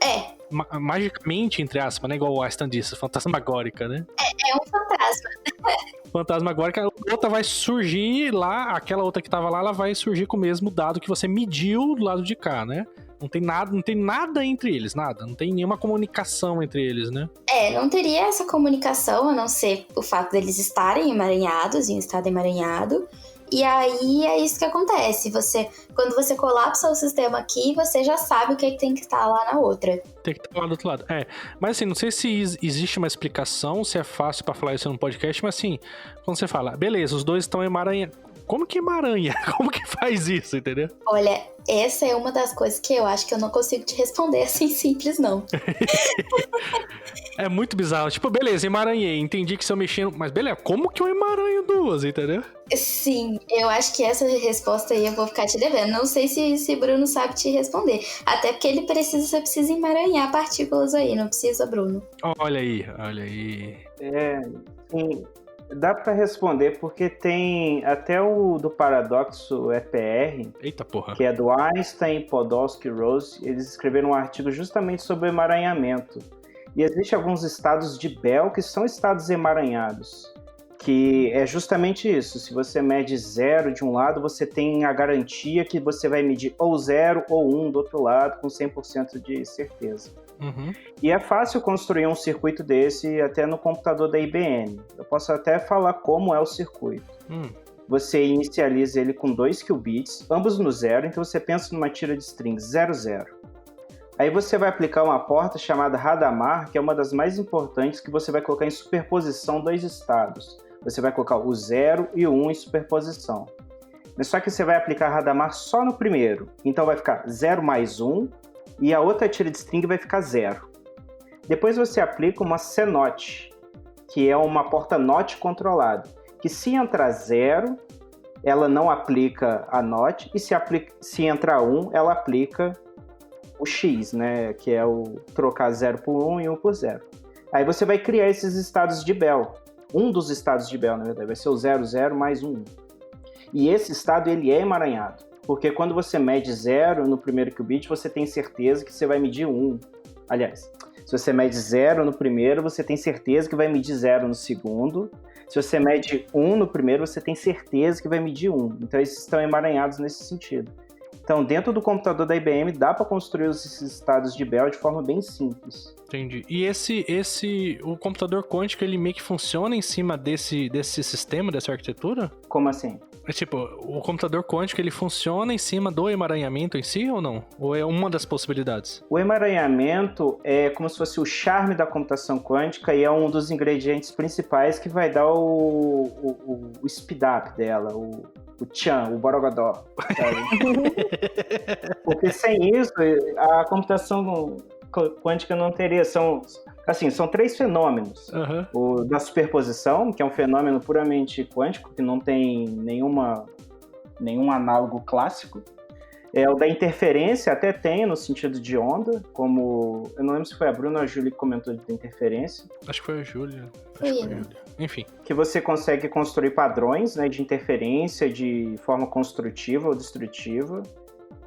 magicamente, entre aspas, né? Igual o Einstein disse, fantasmagórica, né? É um fantasma. Fantasmagórica, a outra vai surgir lá, aquela outra que tava lá, ela vai surgir com o mesmo dado que você mediu do lado de cá, né? Não tem nada entre eles, nada. Não tem nenhuma comunicação entre eles, né? Não teria essa comunicação, a não ser o fato deles estarem emaranhados, em um estado emaranhado. E aí é isso que acontece. Quando você colapsa o sistema aqui, você já sabe o que tem que estar lá na outra. Tem que estar lá do outro lado. Mas assim, não sei se existe uma explicação, se é fácil pra falar isso no podcast, mas assim, quando você fala, beleza, os dois estão emaranhados. Como que emaranha? Como que faz isso, entendeu? Olha, essa é uma das coisas que eu acho que eu não consigo te responder assim simples, não. É muito bizarro. Tipo, beleza, emaranhei. Entendi que se eu mexer... Mas beleza, como que eu emaranho duas, entendeu? Sim, eu acho que essa resposta aí eu vou ficar te devendo. Não sei se Bruno sabe te responder. Até porque você precisa emaranhar partículas aí, não precisa, Bruno? Olha aí. Sim. Dá pra responder porque tem até o do paradoxo EPR. Eita porra. Que é do Einstein, Podolsky e Rose. Eles escreveram um artigo justamente sobre o emaranhamento. E existem alguns estados de Bell que são estados emaranhados. Que é justamente isso. Se você mede 0 de um lado, você tem a garantia que você vai medir ou 0 ou 1 do outro lado com 100% de certeza. Uhum. E é fácil construir um circuito desse até no computador da IBM. Eu posso até falar como é o circuito. Você inicializa ele com 2 qubits, ambos no 0, então você pensa numa tira de string 00. Aí você vai aplicar uma porta chamada Hadamard, que é uma das mais importantes, que você vai colocar em superposição 2 estados. Você vai colocar o 0 e o 1 em superposição. Mas só que você vai aplicar Hadamard só no primeiro. Então vai ficar 0 mais 1, e a outra tira de string vai ficar 0. Depois você aplica uma CNOT, que é uma porta NOT controlada, que se entrar 0, ela não aplica a NOT, e se entrar 1, ela aplica o X, né, que é o trocar 0 por 1 e 1 por 0. Aí você vai criar esses estados de Bell. Um dos estados de Bell, na verdade, vai ser o 00 mais 1. E esse estado, ele é emaranhado. Porque quando você mede 0 no primeiro qubit, você tem certeza que você vai medir 1. Aliás, se você mede 0 no primeiro, você tem certeza que vai medir 0 no segundo. Se você mede 1 no primeiro, você tem certeza que vai medir 1. Então, eles estão emaranhados nesse sentido. Então, dentro do computador da IBM, dá para construir esses estados de Bell de forma bem simples. Entendi. E o computador quântico, ele meio que funciona em cima desse sistema, dessa arquitetura? Como assim? É tipo, o computador quântico, ele funciona em cima do emaranhamento em si ou não? Ou é uma das possibilidades? O emaranhamento é como se fosse o charme da computação quântica e é um dos ingredientes principais que vai dar o speed up dela, o tchan, o borogodó, sabe? Porque sem isso, a computação quântica não teria... São 3 fenômenos. Uhum. O da superposição, que é um fenômeno puramente quântico, que não tem nenhum análogo clássico. O da interferência até tem, no sentido de onda, como... Eu não lembro se foi a Bruna ou a Júlia que comentou de interferência. Acho que foi a Júlia. Enfim. Que você consegue construir padrões, né, de interferência de forma construtiva ou destrutiva.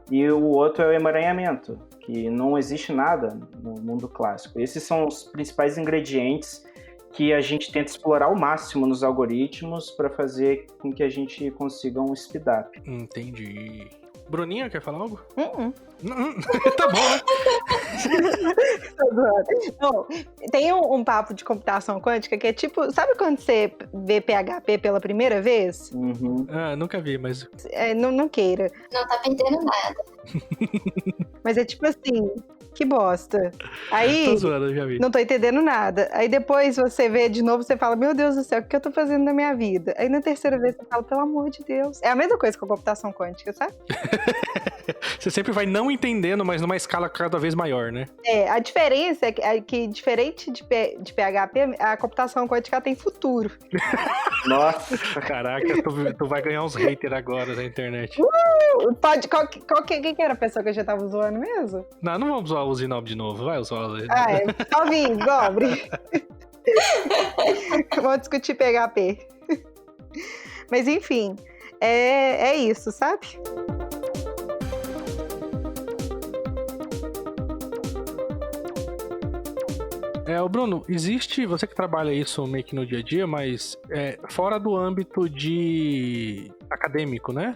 E o outro é o emaranhamento, que não existe nada no mundo clássico. Esses são os principais ingredientes que a gente tenta explorar ao máximo nos algoritmos para fazer com que a gente consiga um speed-up. Entendi. Bruninha, quer falar algo? Tá bom, né? Não, tem um papo de computação quântica que é tipo... Sabe quando você vê PHP pela primeira vez? Uhum. Nunca vi, mas... Não queira. Não tá perdendo nada. Mas é tipo assim... Que bosta. Aí, Tô zoando, já vi. não tô entendendo nada. Aí depois você vê de novo, você fala, meu Deus do céu, o que eu tô fazendo na minha vida? Aí na terceira vez você fala, pelo amor de Deus. É a mesma coisa com a computação quântica, sabe? Você sempre vai não entendendo, mas numa escala cada vez maior, né? A diferença é que diferente de PHP, a computação quântica tem futuro. Nossa. Caraca, tu vai ganhar uns haters agora na internet. Quem que era a pessoa que eu já tava zoando mesmo? Não vamos zoar o Zinov de novo. Vai usar o Só vim, dobre. Vamos discutir PHP. Mas enfim, é isso, sabe? O Bruno, existe, você que trabalha isso meio que no dia a dia, mas fora do âmbito de acadêmico, né?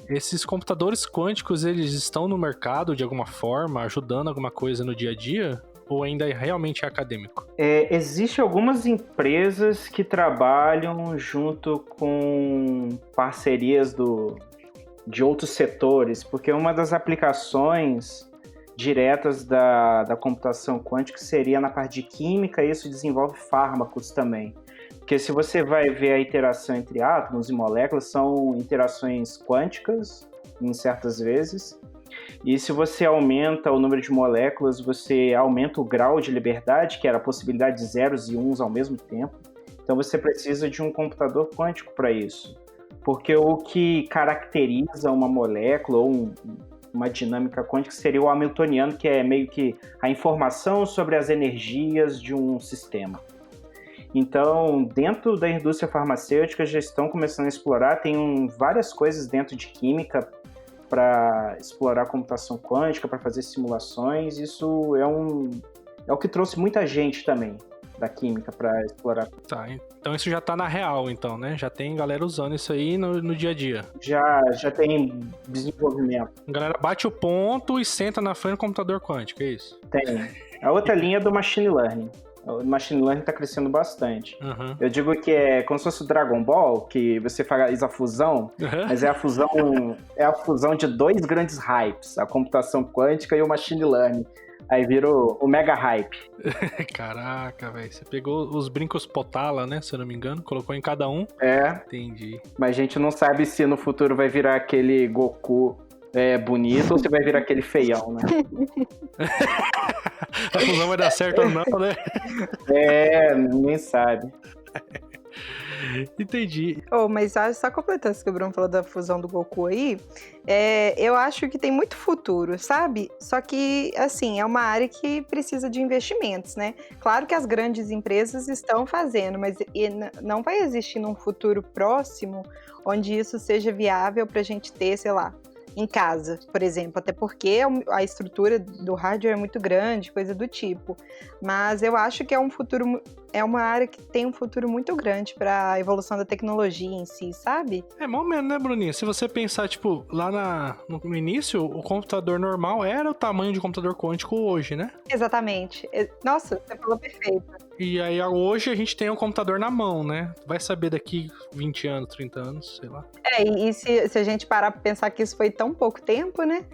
Esses computadores quânticos, eles estão no mercado de alguma forma, ajudando alguma coisa no dia a dia? Ou ainda realmente é acadêmico? Existem algumas empresas que trabalham junto com parcerias de outros setores, porque uma das aplicações diretas da computação quântica seria na parte de química, e isso desenvolve fármacos também. Porque se você vai ver a interação entre átomos e moléculas, são interações quânticas, em certas vezes, e se você aumenta o número de moléculas, você aumenta o grau de liberdade, que era a possibilidade de zeros e uns ao mesmo tempo. Então você precisa de um computador quântico para isso. Porque o que caracteriza uma molécula ou uma dinâmica quântica seria o hamiltoniano, que é meio que a informação sobre as energias de um sistema. Então, dentro da indústria farmacêutica, já estão começando a explorar, tem várias coisas dentro de química para explorar a computação quântica, para fazer simulações. Isso é o que trouxe muita gente também da química para explorar. Tá, então isso já tá na real, então, né? Já tem galera usando isso aí no dia a dia. Já tem desenvolvimento. A galera bate o ponto e senta na frente do computador quântico, é isso? Tem. A outra linha é do machine learning. O machine learning está crescendo bastante. Uhum. Eu digo que é como se fosse o Dragon Ball, que você faz a fusão, mas é a fusão de 2 grandes hypes, a computação quântica e o machine learning. Aí virou o mega hype. Caraca, velho. Você pegou os brincos Potala, né? Se eu não me engano, colocou em cada um. Entendi. Mas a gente não sabe se no futuro vai virar aquele Goku bonito ou se vai virar aquele feião, né? A fusão vai dar certo ou não, né? Ninguém sabe. Entendi. Mas só completando isso que o Bruno falou da fusão do Goku aí, eu acho que tem muito futuro, sabe? Só que, assim, é uma área que precisa de investimentos, né? Claro que as grandes empresas estão fazendo, mas não vai existir num futuro próximo onde isso seja viável pra gente ter, sei lá, em casa, por exemplo, até porque a estrutura do hardware é muito grande, coisa do tipo. Mas eu acho que é uma área que tem um futuro muito grande para a evolução da tecnologia em si, sabe? É mal menos, né, Bruninho? Se você pensar, tipo, lá no início, o computador normal era o tamanho de computador quântico hoje, né? Exatamente. Nossa, você falou perfeito. E aí hoje a gente tem um computador na mão, né? Vai saber daqui 20 anos, 30 anos, sei lá. E se a gente parar pra pensar que isso foi tão pouco tempo, né?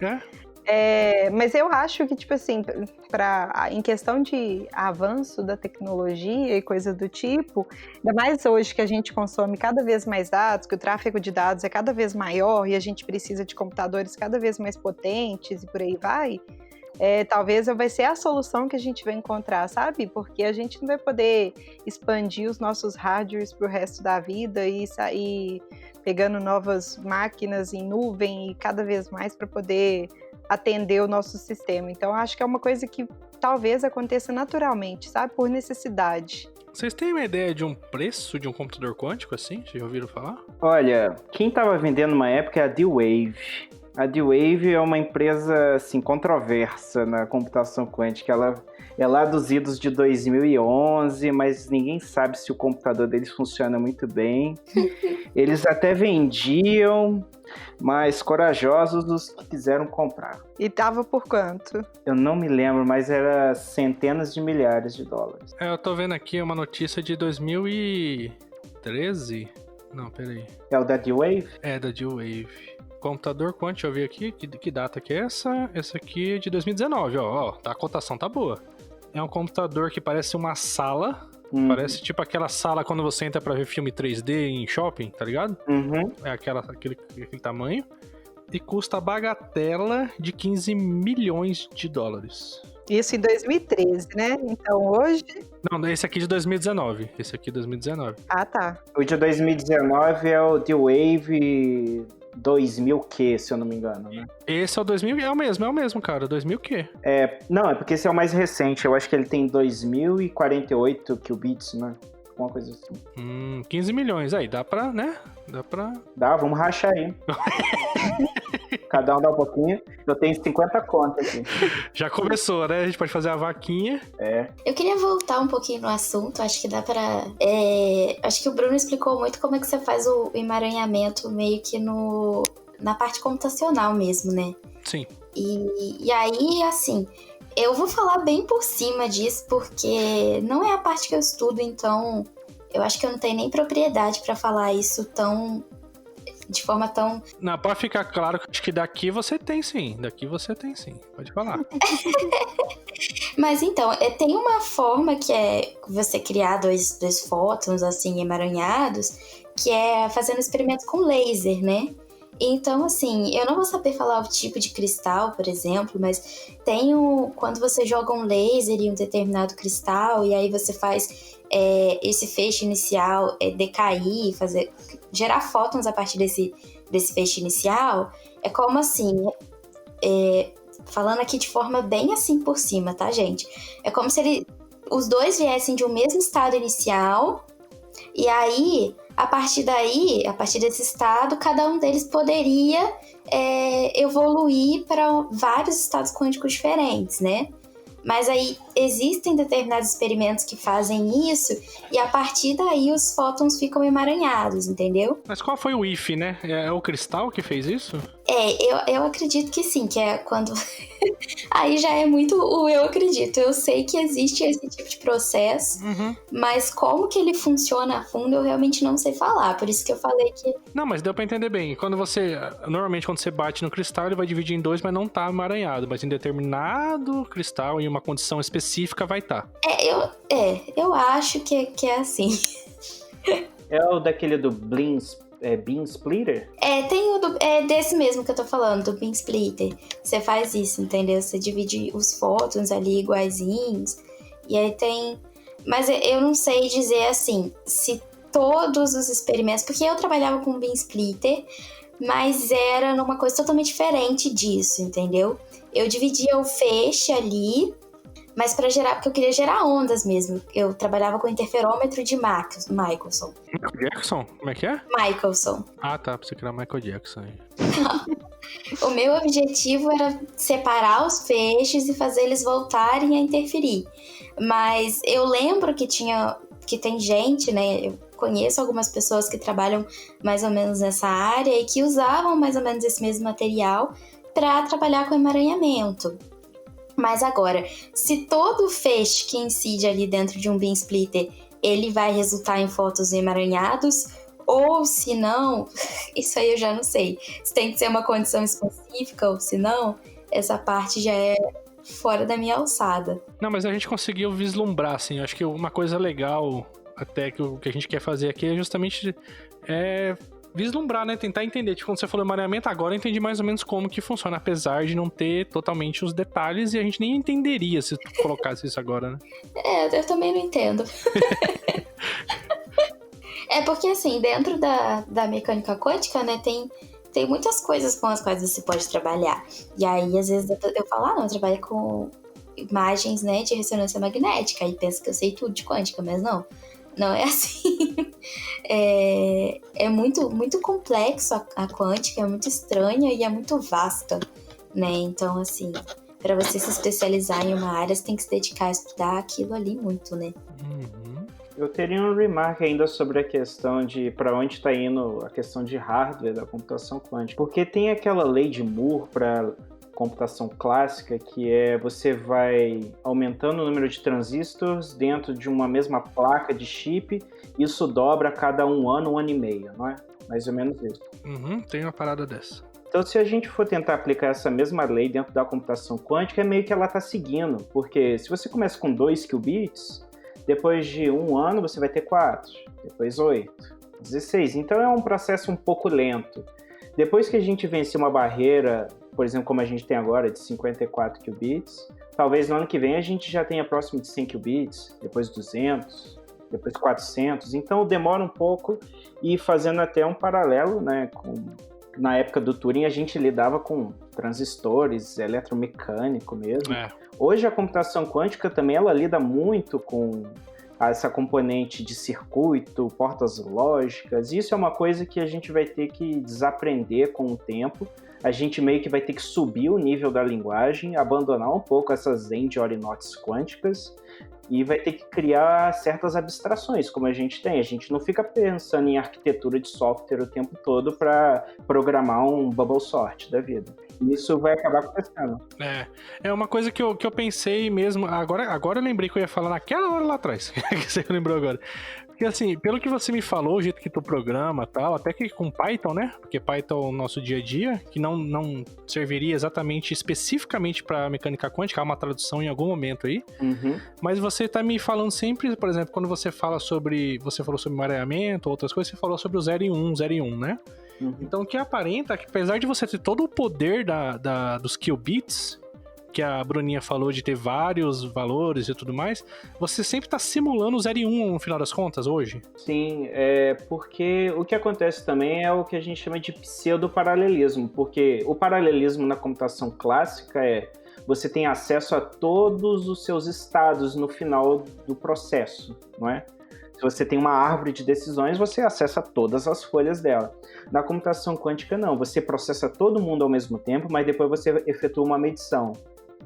É? Mas eu acho que, tipo assim, em questão de avanço da tecnologia e coisa do tipo, ainda mais hoje que a gente consome cada vez mais dados, que o tráfego de dados é cada vez maior e a gente precisa de computadores cada vez mais potentes e por aí vai, talvez vai ser a solução que a gente vai encontrar, sabe? Porque a gente não vai poder expandir os nossos hardwares pro resto da vida e sair pegando novas máquinas em nuvem e cada vez mais para poder atender o nosso sistema. Então, acho que é uma coisa que talvez aconteça naturalmente, sabe? Por necessidade. Vocês têm uma ideia de um preço de um computador quântico assim? Vocês já ouviram falar? Olha, quem estava vendendo uma época é a D-Wave. A D-Wave é uma empresa, assim, controversa na computação quântica. Ela é lá dos idos de 2011, mas ninguém sabe se o computador deles funciona muito bem. Eles até vendiam, mas corajosos os que quiseram comprar. E tava por quanto? Eu não me lembro, mas era centenas de milhares de dólares. Eu tô vendo aqui uma notícia de 2013. Não, peraí. É o da D-Wave? É, da D-Wave. Computador quântico, deixa eu ver aqui, que data que é essa? Essa aqui é de 2019, ó, a cotação tá boa. É um computador que parece uma sala, parece tipo aquela sala quando você entra pra ver filme 3D em shopping, tá ligado? Uhum. É aquele tamanho. E custa a bagatela de 15 milhões de dólares. Isso em 2013, né? Então hoje... Não, esse aqui de 2019. Esse aqui de 2019. Ah, tá. O de 2019 é o D-Wave 2000 Q, se eu não me engano, né? Esse é o 2000, é o mesmo, cara. 2000 Q. Não, é porque esse é o mais recente. Eu acho que ele tem 2048 qubits, né? Alguma coisa assim. 15 milhões. Aí, dá pra, né? Dá, vamos rachar aí. Cada um dá um pouquinho. Eu tenho 50 contas aqui. Já começou, né? A gente pode fazer a vaquinha. Eu queria voltar um pouquinho no assunto. Acho que dá pra... Acho que o Bruno explicou muito como é que você faz o emaranhamento meio que na parte computacional mesmo, né? Sim. E aí, assim... Eu vou falar bem por cima disso, porque não é a parte que eu estudo, então eu acho que eu não tenho nem propriedade pra falar isso de forma tão... Não, pode ficar claro que acho que daqui você tem sim. Pode falar. Mas então, tem uma forma que é você criar dois fótons assim emaranhados, que é fazendo experimento com laser, né? Então, assim, eu não vou saber falar o tipo de cristal, por exemplo, mas quando você joga um laser em um determinado cristal e aí você faz esse feixe inicial decair, gerar fótons a partir desse feixe inicial, é como assim, falando aqui de forma bem assim por cima, tá, gente? É como se os dois viessem de um mesmo estado inicial e aí... A partir desse estado, cada um deles poderia evoluir para vários estados quânticos diferentes, né? Mas aí existem determinados experimentos que fazem isso e a partir daí os fótons ficam emaranhados, entendeu? Mas qual foi o if, né? É o cristal que fez isso? Eu acredito que sim, que é quando... Aí já é muito o eu acredito. Eu sei que existe esse tipo de processo, mas como que ele funciona a fundo eu realmente não sei falar. Por isso que eu falei que... Não, mas deu pra entender bem. Normalmente quando você bate no cristal, ele vai dividir em dois, mas não tá emaranhado. Mas em determinado cristal, em uma condição específica, vai estar. Eu acho que é assim. É o daquele do Beam Splitter? Tem desse mesmo que eu tô falando, do Beam Splitter. Você faz isso, entendeu? Você divide os fótons ali iguaizinhos. E aí tem... Mas eu não sei dizer assim, se todos os experimentos... Porque eu trabalhava com Beam Splitter, mas era numa coisa totalmente diferente disso, entendeu? Eu dividia o feixe ali, mas para gerar... Porque eu queria gerar ondas mesmo. Eu trabalhava com interferômetro de Michelson. Jackson? Como é que é? Michelson. Ah, tá. Pensei que era Michael Jackson aí. O meu objetivo era separar os feixes e fazer eles voltarem a interferir. Mas eu lembro que tem gente, né? Eu conheço algumas pessoas que trabalham mais ou menos nessa área e que usavam mais ou menos esse mesmo material para trabalhar com emaranhamento. Mas agora, se todo feixe que incide ali dentro de um beam splitter, ele vai resultar em fótons emaranhados, ou se não, isso aí eu já não sei. Se tem que ser uma condição específica, ou se não, essa parte já é fora da minha alçada. Não, mas a gente conseguiu vislumbrar, assim. Acho que uma coisa legal, até que o que a gente quer fazer aqui é justamente vislumbrar, né? Tentar entender. Tipo, quando você falou emaranhamento, agora eu entendi mais ou menos como que funciona, apesar de não ter totalmente os detalhes e a gente nem entenderia se colocasse isso agora, né? Eu também não entendo. Porque, assim, dentro da mecânica quântica, né, tem muitas coisas com as quais você pode trabalhar. E aí, às vezes, eu falo, não, eu trabalho com imagens, né, de ressonância magnética, e penso que eu sei tudo de quântica, mas não é assim. É muito, muito complexo a quântica, é muito estranha e é muito vasta, né? Então, assim, para você se especializar em uma área, você tem que se dedicar a estudar aquilo ali muito, né? Eu teria um remark ainda sobre a questão de para onde está indo a questão de hardware da computação quântica. Porque tem aquela lei de Moore para computação clássica, que você vai aumentando o número de transistores dentro de uma mesma placa de chip, isso dobra a cada 1 ano, 1 ano e meio, não é? Mais ou menos isso. Tem uma parada dessa. Então, se a gente for tentar aplicar essa mesma lei dentro da computação quântica, é meio que ela está seguindo, porque se você começa com 2 qubits, depois de 1 ano você vai ter 4, depois 8, 16. Então é um processo um pouco lento. Depois que a gente vencer uma barreira, por exemplo, como a gente tem agora, de 54 qubits, talvez no ano que vem a gente já tenha próximo de 100 qubits, depois 200, depois 400. Então demora um pouco, e fazendo até um paralelo, né, na época do Turing a gente lidava com transistores, eletromecânico mesmo. Hoje a computação quântica também ela lida muito com essa componente de circuito, portas lógicas. Isso é uma coisa que a gente vai ter que desaprender com o tempo. A gente meio que vai ter que subir o nível da linguagem, abandonar um pouco essas end-or nots quânticas e vai ter que criar certas abstrações, como a gente tem. A gente não fica pensando em arquitetura de software o tempo todo para programar um bubble sort da vida. Isso vai acabar acontecendo. É uma coisa que eu pensei mesmo. Agora eu lembrei que eu ia falar naquela hora lá atrás. Que você lembrou agora. Porque assim, pelo que você me falou, o jeito que tu programa e tal, até que com Python, né? Porque Python é o nosso dia a dia, que não serviria exatamente, especificamente para mecânica quântica, há uma tradução em algum momento aí. Mas você tá me falando sempre, por exemplo, quando você falou sobre emaranhamento, outras coisas, você falou sobre o 0 e 1, 0 e 1, né? Então o que aparenta é que, apesar de você ter todo o poder dos qubits, que a Bruninha falou de ter vários valores e tudo mais, você sempre está simulando o 0 e 1 no final das contas hoje? Sim, porque o que acontece também é o que a gente chama de pseudo-paralelismo, porque o paralelismo na computação clássica você tem acesso a todos os seus estados no final do processo, não é? Se você tem uma árvore de decisões, você acessa todas as folhas dela. Na computação quântica, não. Você processa todo mundo ao mesmo tempo, mas depois você efetua uma medição.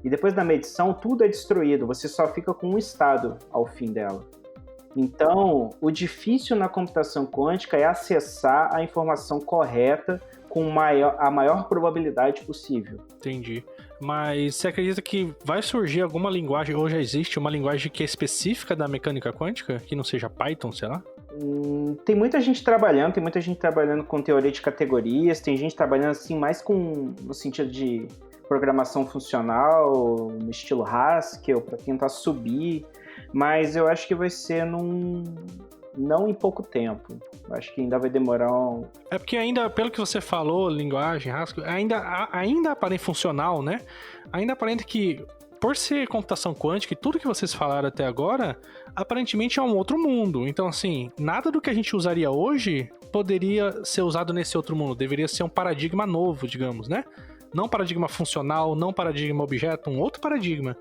E depois da medição, tudo é destruído. Você só fica com um estado ao fim dela. Então, o difícil na computação quântica é acessar a informação correta com a maior probabilidade possível. Entendi. Mas você acredita que vai surgir alguma linguagem, ou já existe uma linguagem que é específica da mecânica quântica, que não seja Python, sei lá? Tem muita gente trabalhando com teoria de categorias, tem gente trabalhando assim mais no sentido de programação funcional, no estilo Haskell, para tentar subir, mas eu acho que vai ser não em pouco tempo. Acho que ainda vai demorar É porque ainda, pelo que você falou, linguagem, Haskell, ainda aparenta funcional, né? Ainda aparenta que, por ser computação quântica e tudo que vocês falaram até agora, aparentemente é um outro mundo. Então, assim, nada do que a gente usaria hoje poderia ser usado nesse outro mundo. Deveria ser um paradigma novo, digamos, né? Não paradigma funcional, não paradigma objeto, um outro paradigma.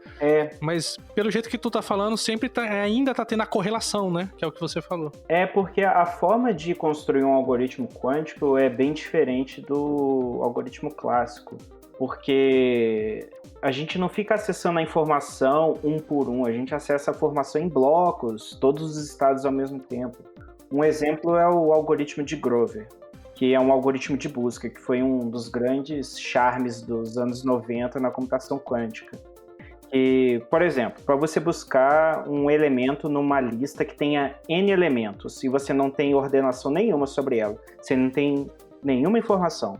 Mas, pelo jeito que tu tá falando, sempre ainda tá tendo a correlação, né? Que é o que você falou. Porque a forma de construir um algoritmo quântico é bem diferente do algoritmo clássico. Porque a gente não fica acessando a informação um por um, a gente acessa a informação em blocos, todos os estados ao mesmo tempo. Um exemplo é o algoritmo de Grover, que é um algoritmo de busca, que foi um dos grandes charmes dos anos 90 na computação quântica. Que, por exemplo, para você buscar um elemento numa lista que tenha N elementos, e você não tem ordenação nenhuma sobre ela, você não tem nenhuma informação.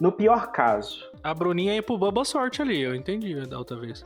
No pior caso... A Bruninha ia pro Bubble Sort ali, eu entendi da outra vez.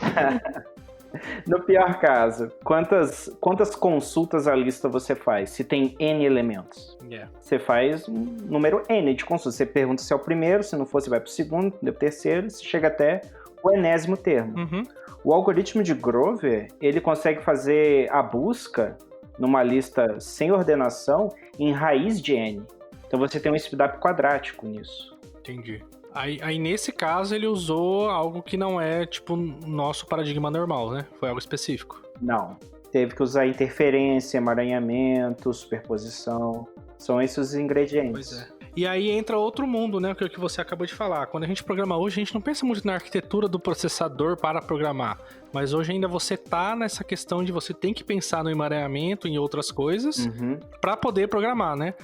No pior caso, quantas consultas à lista você faz? Se tem N elementos. Yeah. Você faz um número N de consultas. Você pergunta se é o primeiro, se não for, você vai pro segundo, o terceiro, você chega até o enésimo termo. Uhum. O algoritmo de Grover, ele consegue fazer a busca numa lista sem ordenação em raiz de N. Então você tem um speedup quadrático nisso. Entendi. Aí, nesse caso, ele usou algo que não é, tipo, nosso paradigma normal, né? Foi algo específico. Não. Teve que usar interferência, emaranhamento, superposição. São esses os ingredientes. Pois é. E aí entra outro mundo, né? Que é o que você acabou de falar. Quando a gente programa hoje, a gente não pensa muito na arquitetura do processador para programar. Mas hoje ainda você tá nessa questão de você tem que pensar no emaranhamento, em outras coisas, para poder programar, né?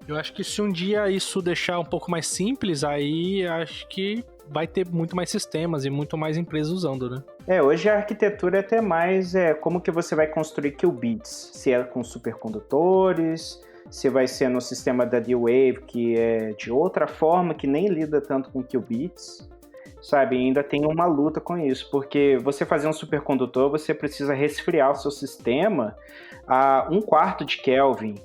Eu acho que se um dia isso deixar um pouco mais simples, aí acho que vai ter muito mais sistemas e muito mais empresas usando, né? Hoje a arquitetura é até mais como que você vai construir qubits. Se é com supercondutores, se vai ser no sistema da D-Wave, que é de outra forma, que nem lida tanto com qubits. Sabe, ainda tem uma luta com isso, porque você fazer um supercondutor, você precisa resfriar o seu sistema a 1/4 de Kelvin,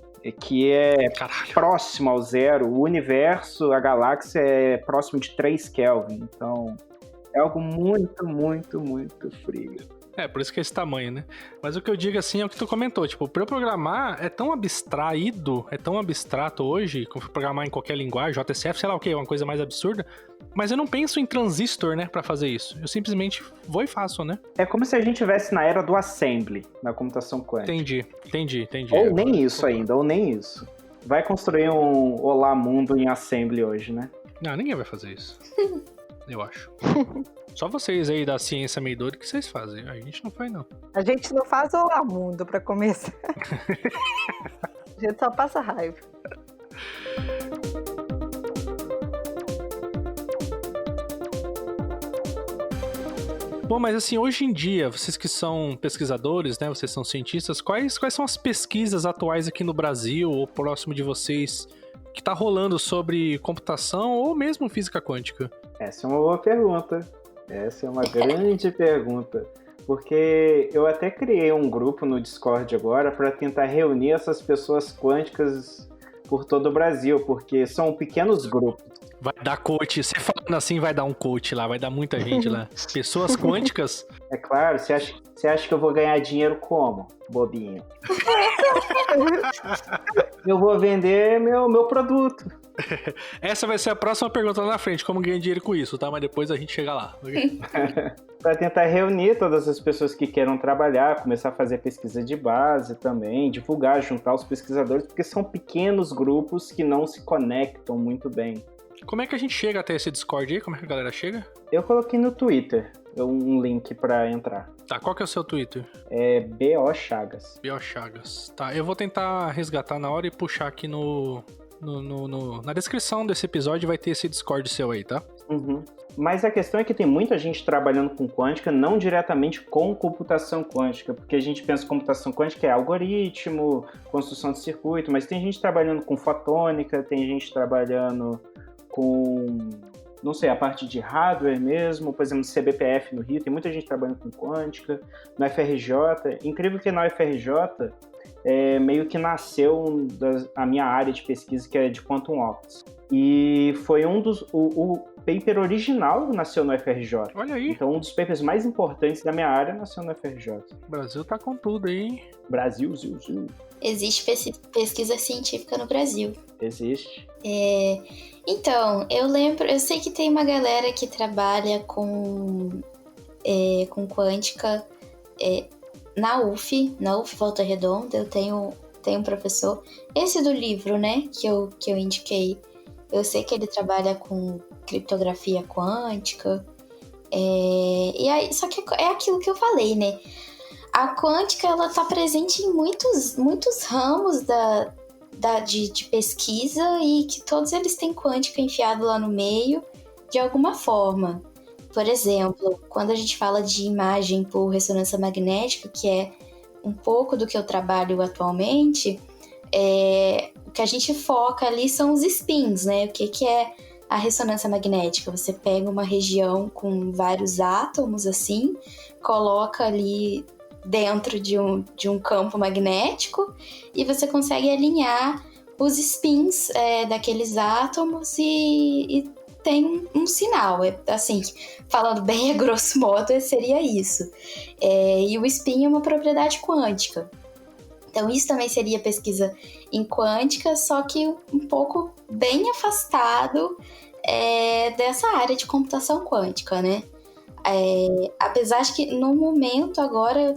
que é próximo ao zero. O universo, a galáxia é próximo de 3 Kelvin. Então, é algo muito, muito, muito frio. Por isso que é esse tamanho, né? Mas o que eu digo assim é o que tu comentou. Tipo, pra eu programar é tão abstraído, é tão abstrato hoje, como programar em qualquer linguagem, JSF, sei lá o que, uma coisa mais absurda. Mas eu não penso em transistor, né, pra fazer isso. Eu simplesmente vou e faço, né? É como se a gente estivesse na era do assembly, na computação quântica. Entendi. Ou nem isso ainda, ou nem isso. Vai construir um Olá Mundo em assembly hoje, né? Não, ninguém vai fazer isso. Eu acho. Só vocês aí da ciência meio doida que vocês fazem. A gente não faz, não. A gente não faz Olá Mundo pra começar. A gente só passa raiva. Bom, mas assim, hoje em dia, vocês que são pesquisadores, né? Vocês são cientistas, quais são as pesquisas atuais aqui no Brasil ou próximo de vocês que tá rolando sobre computação ou mesmo física quântica? Essa é uma boa pergunta. Essa é uma grande pergunta. Porque eu até criei um grupo no Discord agora para tentar reunir essas pessoas quânticas por todo o Brasil, porque são pequenos grupos. Vai dar coach. Você falando assim, vai dar um coach lá, vai dar muita gente lá. Pessoas quânticas? É claro, você acha que eu vou ganhar dinheiro como, bobinho? Eu vou vender meu produto. Essa vai ser a próxima pergunta lá na frente, como ganhar dinheiro com isso, tá? Mas depois a gente chega lá. Okay? Para tentar reunir todas as pessoas que queiram trabalhar, começar a fazer pesquisa de base também, divulgar, juntar os pesquisadores, porque são pequenos grupos que não se conectam muito bem. Como é que a gente chega até esse Discord aí? Como é que a galera chega? Eu coloquei no Twitter um link para entrar. Tá, qual que é o seu Twitter? É BO Chagas. BO Chagas. Tá, eu vou tentar resgatar na hora e puxar aqui na descrição desse episódio vai ter esse Discord seu aí, tá? Uhum. Mas a questão é que tem muita gente trabalhando com quântica, não diretamente com computação quântica, porque a gente pensa que computação quântica é algoritmo, construção de circuito, mas tem gente trabalhando com fotônica, tem gente trabalhando com, não sei, a parte de hardware mesmo, por exemplo, CBPF no Rio, tem muita gente trabalhando com quântica, no FRJ, incrível que na UFRJ meio que nasceu a minha área de pesquisa, que é de Quantum Optics. E foi o paper original nasceu no FRJ. Olha aí. Então, um dos papers mais importantes da minha área nasceu no FRJ. O Brasil tá com tudo aí. Brasil, Zil. Existe pesquisa científica no Brasil. Existe. Então, eu sei que tem uma galera que trabalha com quântica na UF Volta Redonda. Eu tenho um professor, esse do livro, né, que eu indiquei. Eu sei que ele trabalha com criptografia quântica. E aí, só que é aquilo que eu falei, né? A quântica, ela tá presente em muitos ramos de pesquisa e que todos eles têm quântica enfiado lá no meio de alguma forma. Por exemplo, quando a gente fala de imagem por ressonância magnética, que é um pouco do que eu trabalho atualmente, o que a gente foca ali são os spins, né? O que é a ressonância magnética? Você pega uma região com vários átomos, assim, coloca ali dentro de um campo magnético e você consegue alinhar os spins daqueles átomos e tem um sinal. Assim, falando bem a grosso modo, seria isso. E o spin é uma propriedade quântica. Então, isso também seria pesquisa em quântica, só que um pouco bem afastado dessa área de computação quântica, né? Apesar de que, no momento, agora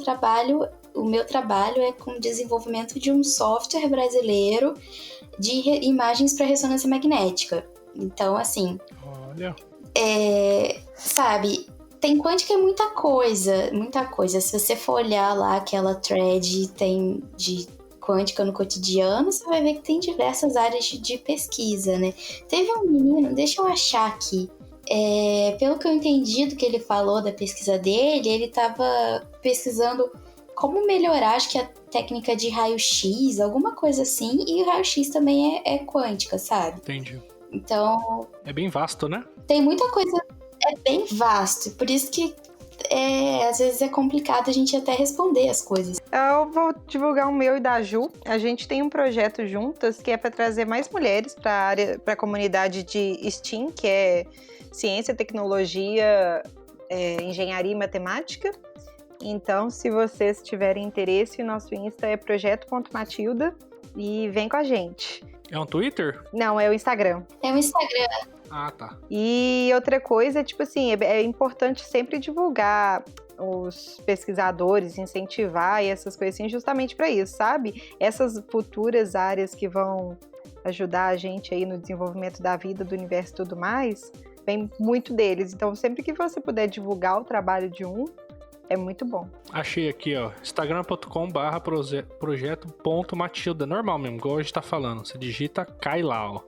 o meu trabalho é com o desenvolvimento de um software brasileiro de imagens para ressonância magnética. Então, assim... Olha... sabe... Tem quântica é muita coisa, muita coisa. Se você for olhar lá aquela thread de quântica no cotidiano, você vai ver que tem diversas áreas de pesquisa, né? Teve um menino, deixa eu achar aqui, pelo que eu entendi do que ele falou da pesquisa dele, ele estava pesquisando como melhorar, acho que a técnica de raio-x, alguma coisa assim, e o raio-x também é quântica, sabe? Entendi. Então... É bem vasto, né? Tem muita coisa... É bem vasto, por isso que às vezes é complicado a gente até responder as coisas. Eu vou divulgar o meu e da Ju. A gente tem um projeto juntas que é para trazer mais mulheres para a comunidade de STEAM, que é ciência, tecnologia, engenharia e matemática. Então, se vocês tiverem interesse, o nosso Insta é projeto.matilda e vem com a gente. É um Twitter? Não, é o Instagram. É o Instagram. Ah, tá. E outra coisa, tipo assim, é importante sempre divulgar os pesquisadores, incentivar e essas coisas assim, justamente para isso, sabe? Essas futuras áreas que vão ajudar a gente aí no desenvolvimento da vida, do universo e tudo mais, vem muito deles. Então, sempre que você puder divulgar o trabalho de um, é muito bom. Achei aqui, ó, instagram.com/projeto.matilda, normal mesmo, igual a gente tá falando. Você digita, cai lá, ó.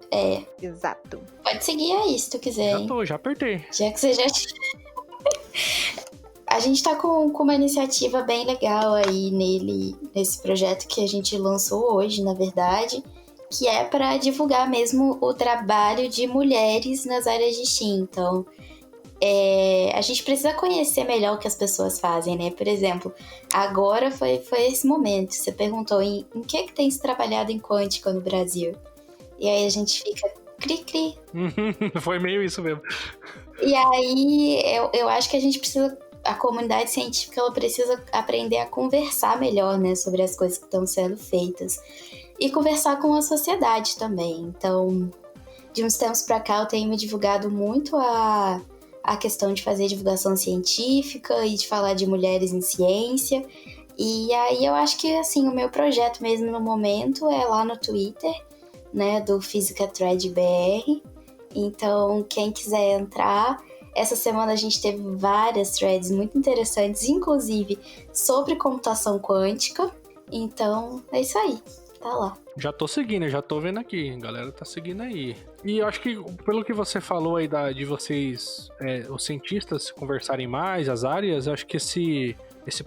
Exato. Pode seguir aí, se tu quiser, hein? Já apertei. Já que você já... A gente tá com uma iniciativa bem legal aí nesse projeto que a gente lançou hoje, na verdade, que é para divulgar mesmo o trabalho de mulheres nas áreas de STEAM. Então, a gente precisa conhecer melhor o que as pessoas fazem, né? Por exemplo, agora foi esse momento. Você perguntou em que tem se trabalhado em quântica no Brasil. E aí a gente fica cri-cri. Foi meio isso mesmo. E aí eu acho que a comunidade científica ela precisa aprender a conversar melhor, né? Sobre as coisas que estão sendo feitas. E conversar com a sociedade também. Então, de uns tempos pra cá, eu tenho me divulgado muito a questão de fazer divulgação científica e de falar de mulheres em ciência. E aí eu acho que, assim, o meu projeto mesmo no momento é lá no Twitter, né, do Física Thread BR. Então, quem quiser entrar, essa semana a gente teve várias threads muito interessantes, inclusive sobre computação quântica. Então, é isso aí. Tá lá. Já tô seguindo, já tô vendo aqui. A galera tá seguindo aí. E eu acho que, pelo que você falou aí de vocês, os cientistas, conversarem mais, as áreas, eu acho que esse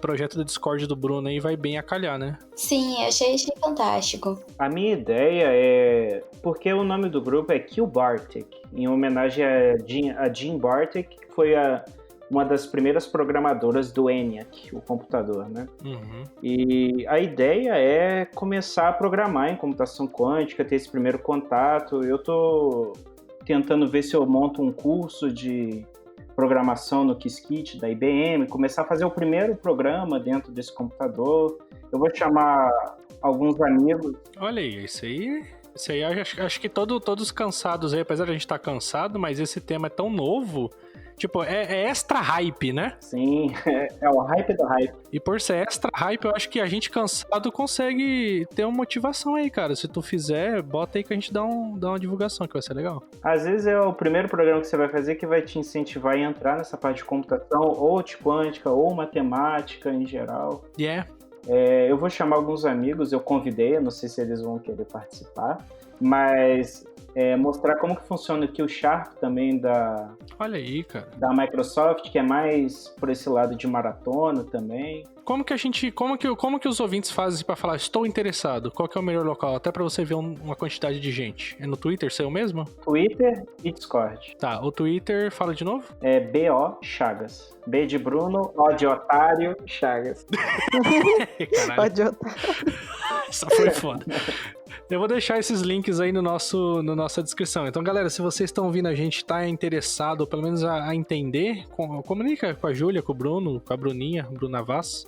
projeto do Discord do Bruno aí vai bem a calhar, né? Sim, achei fantástico. A minha ideia é... Porque o nome do grupo é Kill Bartek, em homenagem a Jean Bartek, que foi uma das primeiras programadoras do ENIAC, o computador, né? Uhum. E a ideia é começar a programar em computação quântica, ter esse primeiro contato. Eu tô tentando ver se eu monto um curso de programação no Qiskit da IBM, começar a fazer o primeiro programa dentro desse computador. Eu vou chamar alguns amigos. Olha aí, isso aí acho que todos cansados aí, apesar de a gente estar cansado, mas esse tema é tão novo, tipo, é extra hype, né? Sim, é o hype do hype. E por ser extra hype, eu acho que a gente cansado consegue ter uma motivação aí, cara. Se tu fizer, bota aí que a gente dá uma divulgação, que vai ser legal. Às vezes é o primeiro programa que você vai fazer que vai te incentivar a entrar nessa parte de computação, ou de quântica, ou matemática em geral. Eu vou chamar alguns amigos, eu convidei, eu não sei se eles vão querer participar, mas mostrar como que funciona aqui o Sharp também Olha aí, cara. da Microsoft, que é mais por esse lado de maratona também. Como que os ouvintes fazem pra falar, estou interessado? Qual que é o melhor local? Até pra você ver uma quantidade de gente. É no Twitter, seu mesmo? Twitter e Discord. Tá, o Twitter, fala de novo? É BO Chagas. B de Bruno, O de Otário, Chagas. Caralho, Pode otar. essa foi foda. Eu vou deixar esses links aí no nossa descrição. Então, galera, se vocês estão ouvindo a gente, tá interessado, ou pelo menos a entender, comunica com a Júlia, com o Bruno, com a Bruninha, Bruna Vaz.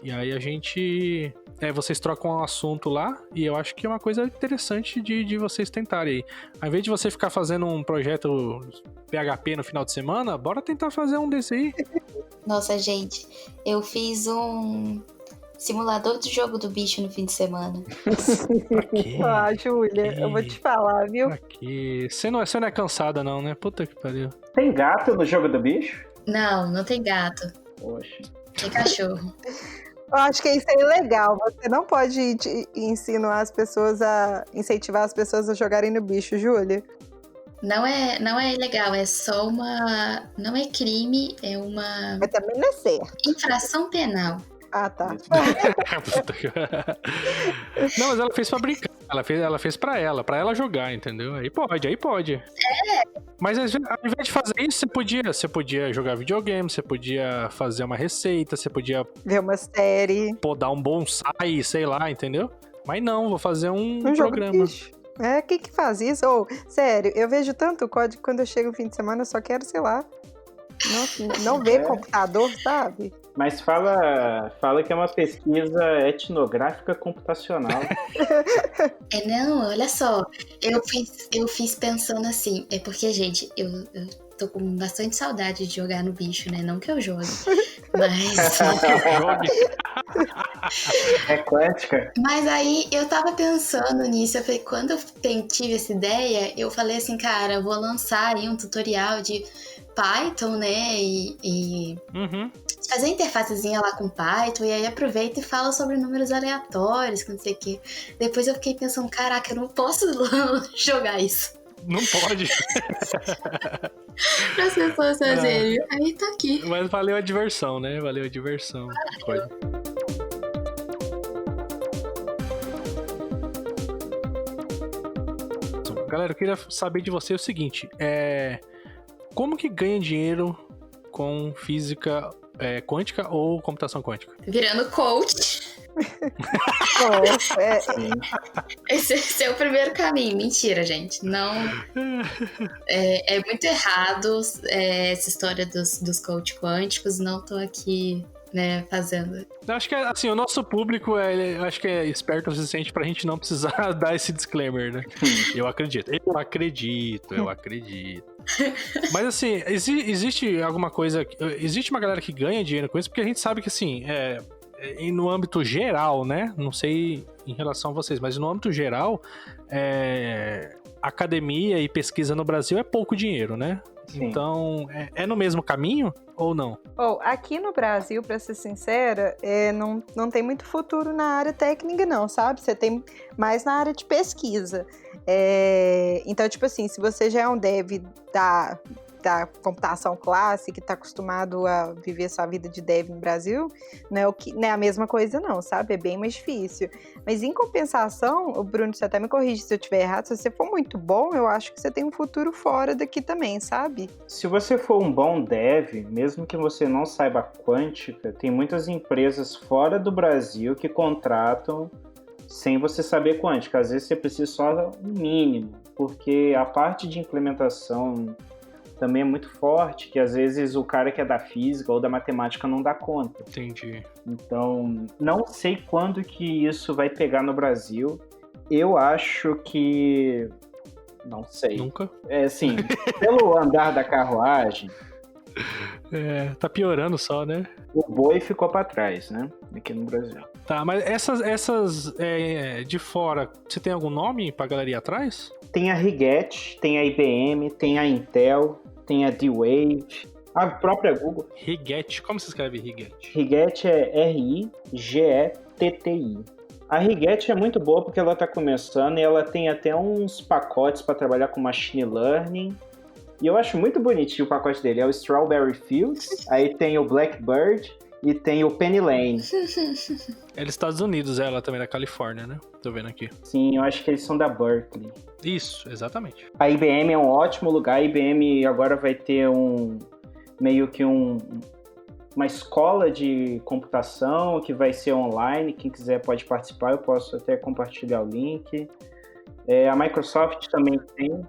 E aí a gente... vocês trocam um assunto lá, e eu acho que é uma coisa interessante de vocês tentarem aí. Ao invés de você ficar fazendo um projeto PHP no final de semana, bora tentar fazer um desse aí. Nossa, gente, eu fiz um simulador do jogo do bicho no fim de semana. Pra quê? Ah, Júlia, eu vou te falar, viu? Pra quê? Você não é cansada não, né? Puta que pariu. Tem gato no jogo do bicho? Não, não tem gato. Poxa. Tem cachorro. Eu acho que isso é ilegal. Você não pode incentivar as pessoas a jogarem no bicho, Júlia. Não é ilegal, é só uma... Não é crime, é uma Mas também não é certo. infração penal. Ah, tá. Puta que- Não, mas ela fez pra brincar. Ela fez pra ela jogar, entendeu? Aí pode. Mas ao invés de fazer isso, você podia jogar videogame, você podia fazer uma receita, você podia Ver uma série. podar um bonsai, sei lá, entendeu? Mas não, vou fazer um Um jogo programa. do bicho. Quem que faz isso? Sério, eu vejo tanto código quando eu chego no fim de semana, eu só quero, sei lá, não ver computador, sabe? Mas fala que é uma pesquisa etnográfica computacional. Não, olha só. Eu fiz pensando assim. É porque, gente, eu tô com bastante saudade de jogar no bicho, né? Não que eu jogue. Mas. Jogue. É quântica? Mas aí eu tava pensando nisso. Eu falei, quando eu tive essa ideia, eu falei assim, cara, eu vou lançar aí um tutorial de Python, né? E Uhum. fazer a interfacezinha lá com Python, e aí aproveita e fala sobre números aleatórios, que não sei o que. Depois eu fiquei pensando, caraca, eu não posso jogar isso Não pode. para as pessoas fazerem. Aí tá aqui. Mas valeu a diversão, né? Valeu a diversão. Pode. Galera, eu queria saber de você o seguinte. Como que ganha dinheiro com física quântica ou computação quântica? Virando coach. Bom, Sim. Esse é o primeiro caminho. Mentira, gente. Não. É muito errado essa história dos coach quânticos. Não tô aqui, né, fazendo. Acho que assim, o nosso público acho que é esperto o suficiente pra gente não precisar dar esse disclaimer, né? Eu acredito. Mas assim, existe alguma coisa. Existe uma galera que ganha dinheiro com isso, porque a gente sabe que assim, no âmbito geral, né? Não sei em relação a vocês, mas no âmbito geral, academia e pesquisa no Brasil é pouco dinheiro, né? Sim. Então, é no mesmo caminho ou não? Aqui no Brasil, pra ser sincera, não tem muito futuro na área técnica, não, sabe? Você tem mais na área de pesquisa. Então, tipo assim, se você já é um dev da computação clássica e está acostumado a viver sua vida de dev no Brasil, não é a mesma coisa não, sabe? É bem mais difícil. Mas em compensação, o Bruno, você até me corrige se eu estiver errado, se você for muito bom, eu acho que você tem um futuro fora daqui também, sabe? Se você for um bom dev, mesmo que você não saiba quântica, tem muitas empresas fora do Brasil que contratam sem você saber quântica. Às vezes você precisa só um mínimo, porque a parte de implementação também é muito forte, que às vezes o cara que é da física ou da matemática não dá conta. Entendi. Então, não sei quando que isso vai pegar no Brasil. Eu acho que... Não sei. Nunca? Assim, pelo andar da carruagem... Tá piorando só, né? O boi ficou pra trás, né? Aqui no Brasil. Tá, mas essas de fora, você tem algum nome pra galera ir atrás? Tem a Rigetti, tem a IBM, tem a Intel, tem a D-Wave. A própria Google. Rigetti, como se escreve Rigetti? Rigetti é Rigetti. A Rigetti é muito boa porque ela está começando e ela tem até uns pacotes para trabalhar com machine learning. E eu acho muito bonitinho o pacote dele. É o Strawberry Fields, aí tem o Blackbird e tem o Penny Lane. É dos Estados Unidos, ela também da Califórnia, né? Tô vendo aqui. Sim, eu acho que eles são da Berkeley. Isso, exatamente. A IBM é um ótimo lugar. A IBM agora vai ter uma escola de computação que vai ser online. Quem quiser pode participar, eu posso até compartilhar o link. A Microsoft também tem.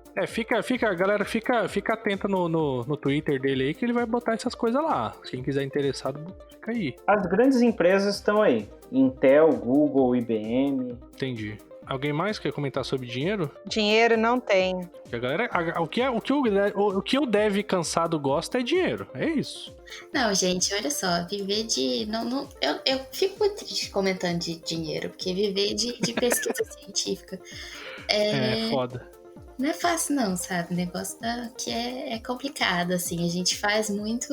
Galera, fica atenta no Twitter dele aí, que ele vai botar essas coisas lá. Quem quiser interessado, fica aí. As grandes empresas estão aí. Intel, Google, IBM. Entendi. Alguém mais quer comentar sobre dinheiro? Dinheiro não tem. A galera, o que o dev cansado gosta é dinheiro. É isso. Não, gente, olha só, viver de... eu fico muito triste comentando de dinheiro, porque viver de pesquisa científica é foda. Não é fácil não, sabe? O negócio que é complicado, assim. A gente faz muito...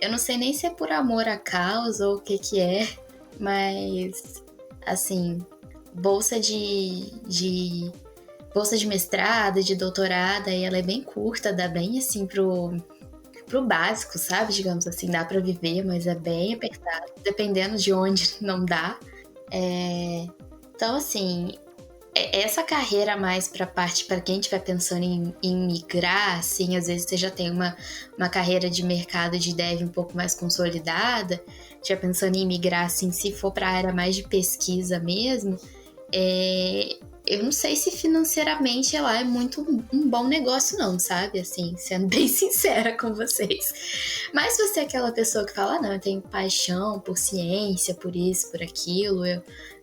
Eu não sei nem se é por amor à causa ou o que é, mas, assim, bolsa de mestrado, de doutorado, aí ela é bem curta, dá bem, assim, pro básico, sabe? Digamos assim, dá pra viver, mas é bem apertado. Dependendo de onde, não dá. Então, assim... Essa carreira mais para quem estiver pensando em migrar, assim, às vezes você já tem uma carreira de mercado de dev um pouco mais consolidada, já pensando em migrar, assim, se for para a área mais de pesquisa mesmo, eu não sei se financeiramente ela é muito um bom negócio não, sabe? Assim, sendo bem sincera com vocês. Mas se você é aquela pessoa que fala, não, eu tenho paixão por ciência, por isso, por aquilo,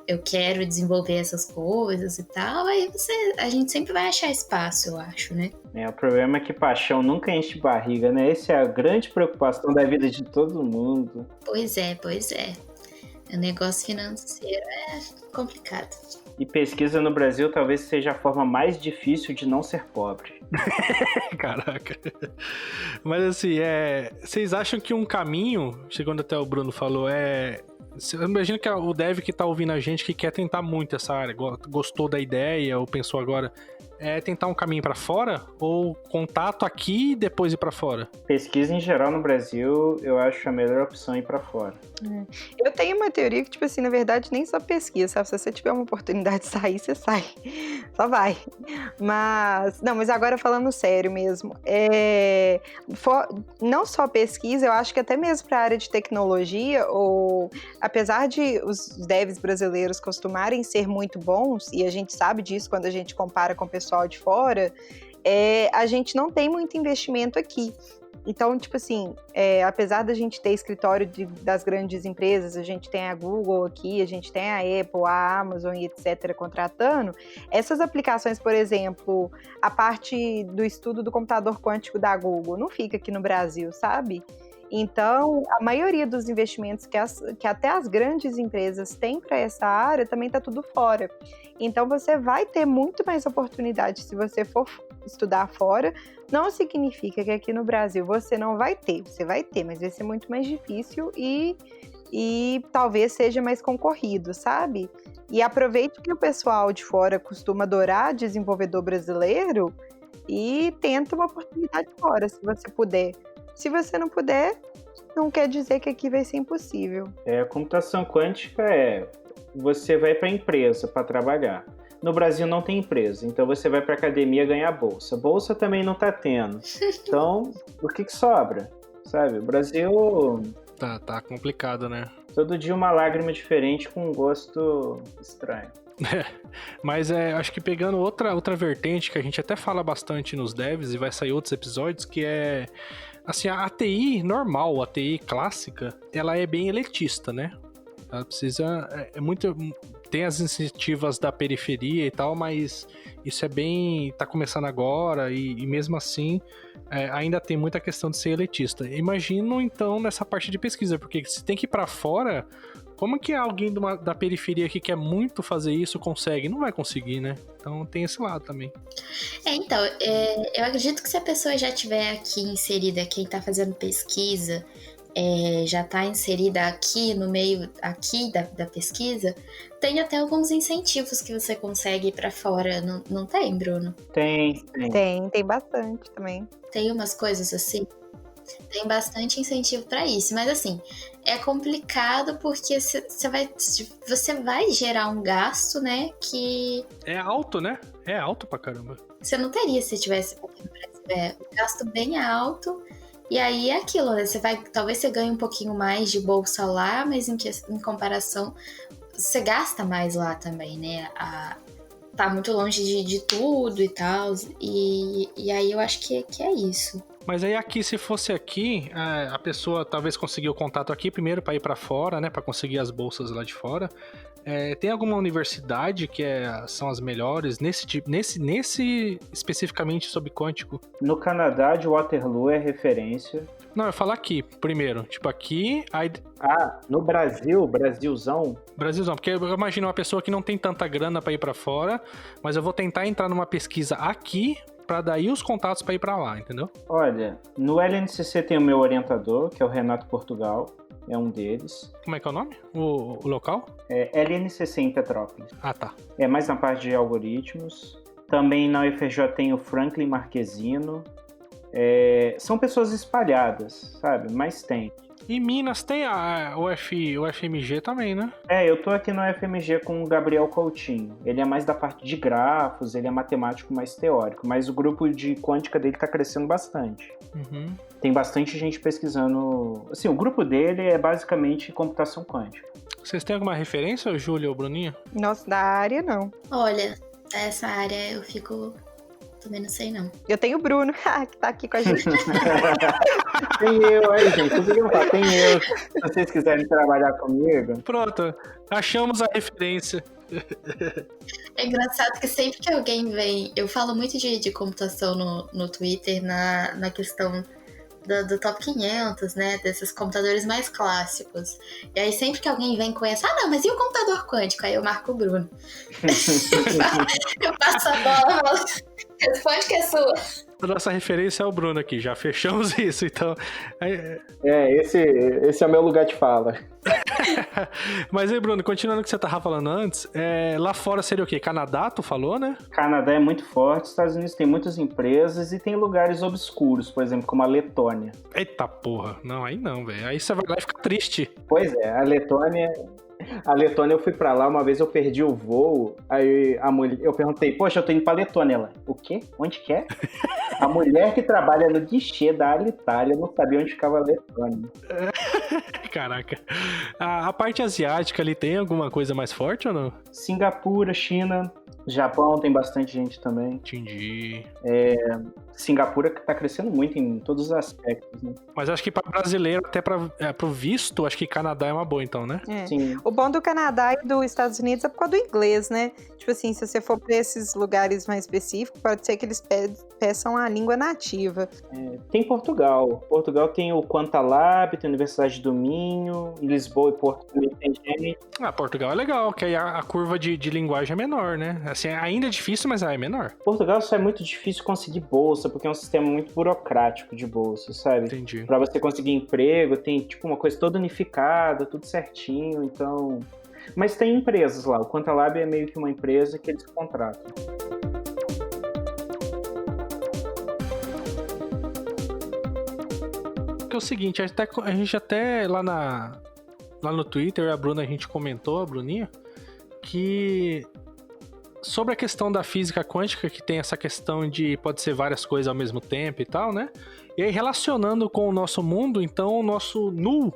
eu quero desenvolver essas coisas e tal, aí a gente sempre vai achar espaço, eu acho, né? O problema é que paixão nunca enche barriga, né? Essa é a grande preocupação da vida de todo mundo. Pois é. O negócio financeiro é complicado. E pesquisa no Brasil talvez seja a forma mais difícil de não ser pobre. Caraca. Mas assim, vocês acham que um caminho, chegando até o Bruno falou, eu imagino que o dev que tá ouvindo a gente, que quer tentar muito essa área, gostou da ideia ou pensou agora, tentar um caminho pra fora? Ou contato aqui e depois ir pra fora? Pesquisa em geral no Brasil, eu acho a melhor opção ir pra fora. Eu tenho uma teoria que, tipo assim, na verdade, nem só pesquisa, sabe? Se você tiver uma oportunidade de sair, você sai. Só vai. Mas agora falando sério mesmo, não só pesquisa, eu acho que até mesmo para a área de tecnologia, ou apesar de os devs brasileiros costumarem ser muito bons, e a gente sabe disso quando a gente compara com o pessoal de fora, a gente não tem muito investimento aqui. Então, tipo assim, apesar da gente ter escritório das grandes empresas, a gente tem a Google aqui, a gente tem a Apple, a Amazon e etc. contratando, essas aplicações, por exemplo, a parte do estudo do computador quântico da Google não fica aqui no Brasil, sabe? Então, a maioria dos investimentos que até as grandes empresas têm para essa área também está tudo fora. Então, você vai ter muito mais oportunidade se você for estudar fora. Não significa que aqui no Brasil você não vai ter. Você vai ter, mas vai ser muito mais difícil e talvez seja mais concorrido, sabe? E aproveite que o pessoal de fora costuma adorar desenvolvedor brasileiro e tenta uma oportunidade fora, se você puder. Se você não puder, não quer dizer que aqui vai ser impossível. A computação quântica você vai para a empresa para trabalhar. No Brasil não tem empresa, então você vai para a academia ganhar bolsa. Bolsa também não tá tendo. Então, o que sobra? Sabe, o Brasil... Tá complicado, né? Todo dia uma lágrima diferente com um gosto estranho. Mas acho que pegando outra vertente que a gente até fala bastante nos devs e vai sair outros episódios, que é assim, a TI normal, a TI clássica, ela é bem elitista, né? Ela precisa, tem as iniciativas da periferia e tal, mas isso tá começando agora e mesmo assim ainda tem muita questão de ser elitista. Imagino então nessa parte de pesquisa, porque se tem que ir para fora, como que alguém da periferia que quer muito fazer isso consegue? Não vai conseguir, né? Então tem esse lado também. Então, eu acredito que se a pessoa já estiver aqui inserida, quem está fazendo pesquisa, já está inserida aqui no meio aqui da pesquisa, tem até alguns incentivos que você consegue ir para fora, não tem, Bruno? Tem. Tem bastante também. Tem umas coisas assim, tem bastante incentivo para isso, mas assim, é complicado porque você vai gerar um gasto, né, que... É alto, né? É alto pra caramba. Você não teria se tivesse aqui no Brasil, um gasto bem alto. E aí é aquilo, né? Talvez você ganhe um pouquinho mais de bolsa lá, mas em comparação, você gasta mais lá também, né? Tá muito longe de tudo e tal. E aí eu acho que é isso. Mas aí aqui, se fosse aqui, a pessoa talvez conseguiu o contato aqui primeiro para ir para fora, né? Para conseguir as bolsas lá de fora. Tem alguma universidade que são as melhores nesse especificamente sobre quântico? No Canadá, de Waterloo é referência. Não, eu falo aqui primeiro. Tipo, aqui... No Brasilzão? Brasilzão, porque eu imagino uma pessoa que não tem tanta grana para ir para fora, mas eu vou tentar entrar numa pesquisa aqui para daí os contatos para ir para lá, entendeu? Olha, no LNCC tem o meu orientador, que é o Renato Portugal. É um deles. Como é que é o nome? O local? LNCC em Petrópolis. Ah, tá. É mais na parte de algoritmos. Também na UFRJ tem o Franklin Marquezino. São pessoas espalhadas, sabe? Mas tem. Em Minas tem a UFMG também, né? Eu tô aqui no UFMG com o Gabriel Coutinho. Ele é mais da parte de grafos, ele é matemático mais teórico. Mas o grupo de quântica dele tá crescendo bastante. Uhum. Tem bastante gente pesquisando... Assim, o grupo dele é basicamente computação quântica. Vocês têm alguma referência, Júlia ou Bruninha? Nossa, da área, não. Olha, essa área eu fico... Também não sei, não. Eu tenho o Bruno, que tá aqui com a gente. Tem eu aí, gente. Tudo que eu falo, tem eu. Se vocês quiserem trabalhar comigo... Pronto, achamos a referência. É engraçado que sempre que alguém vem... Eu falo muito de computação no Twitter, na questão do top 500, né? Desses computadores mais clássicos. E aí sempre que alguém vem com essa... não, mas e o computador quântico? Aí eu marco o Bruno. Eu passo a bola e falo... Responde que é sua. A nossa referência é o Bruno aqui, já fechamos isso, então... Esse é o meu lugar de fala. Mas aí, Bruno, continuando o que você tava falando antes, lá fora seria o quê? Canadá, tu falou, né? Canadá é muito forte, Estados Unidos tem muitas empresas e tem lugares obscuros, por exemplo, como a Letônia. Eita porra, não, aí não, velho. Aí você vai lá e fica triste. Pois é, a Letônia eu fui pra lá, uma vez eu perdi o voo, aí eu perguntei, poxa, eu tô indo pra Letônia. Ela, o quê? Onde que é? A mulher que trabalha no guichê da Alitalia não sabia onde ficava a Letônia. Caraca. A parte asiática ali tem alguma coisa mais forte ou não? Singapura, China, Japão tem bastante gente também. Entendi. Singapura tá crescendo muito em todos os aspectos, né? Mas acho que para brasileiro, até pro visto, acho que Canadá é uma boa, então, né? Sim. O bom do Canadá e dos Estados Unidos é por causa do inglês, né? Tipo assim, se você for pra esses lugares mais específicos, pode ser que eles peçam a língua nativa. Tem Portugal. Portugal tem o Quantalab, tem a Universidade do Minho, em Lisboa e Porto também tem gente. Portugal é legal, que aí a curva de linguagem é menor, né? Assim, ainda é difícil, mas é menor. Portugal só é muito difícil conseguir bolsa, porque é um sistema muito burocrático de bolsa, sabe? Entendi. Pra você conseguir emprego, tem tipo uma coisa toda unificada, tudo certinho, então... Mas tem empresas lá, o Quantalab é meio que uma empresa que eles contratam. Que é o seguinte, a gente até lá no Twitter, a Bruna, a gente comentou, a Bruninha, que sobre a questão da física quântica, que tem essa questão de pode ser várias coisas ao mesmo tempo e tal, né? E aí relacionando com o nosso mundo, então o nosso null,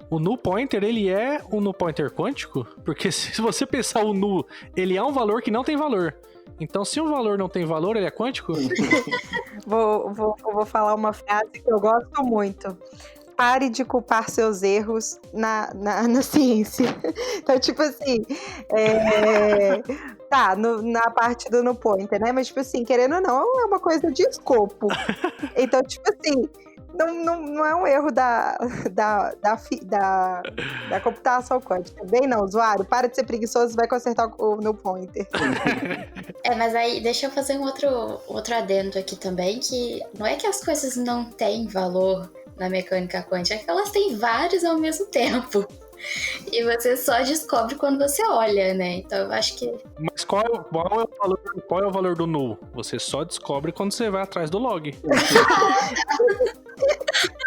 o null pointer, ele é um null pointer quântico? Porque se você pensar o null, ele é um valor que não tem valor. Então, se um valor não tem valor, ele é quântico? Vou falar uma frase que eu gosto muito. Pare de culpar seus erros na ciência. Então, tipo assim, na parte do no pointer, né? Mas, tipo assim, querendo ou não, é uma coisa de escopo. Então, tipo assim, não é um erro da computação quântica. Bem não, usuário, para de ser preguiçoso, vai consertar o null pointer. Mas aí deixa eu fazer um outro adendo aqui também, que não é que as coisas não têm valor na mecânica quântica, é que elas têm vários ao mesmo tempo. E você só descobre quando você olha, né? Então eu acho que... Mas qual é o valor do null? Você só descobre quando você vai atrás do log.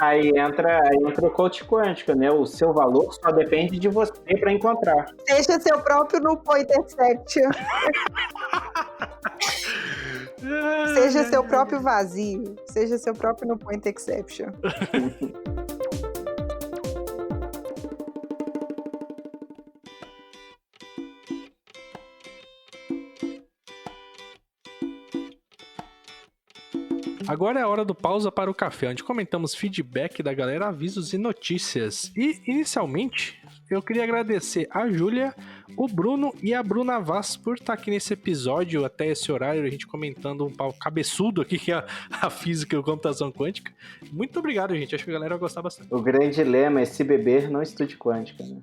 Aí entra o coach quântico, né? O seu valor só depende de você para encontrar. Seja seu próprio null pointer exception. Seja seu próprio vazio. Seja seu próprio null pointer exception. Agora é a hora do pausa para o café, onde comentamos feedback da galera, avisos e notícias. E, inicialmente, eu queria agradecer a Júlia, o Bruno e a Bruna Vaz por estar aqui nesse episódio, até esse horário, a gente comentando um pau cabeçudo aqui, que é a física e a computação quântica. Muito obrigado, gente. Acho que a galera vai gostar bastante. O grande lema é: se beber, não estude quântica, né?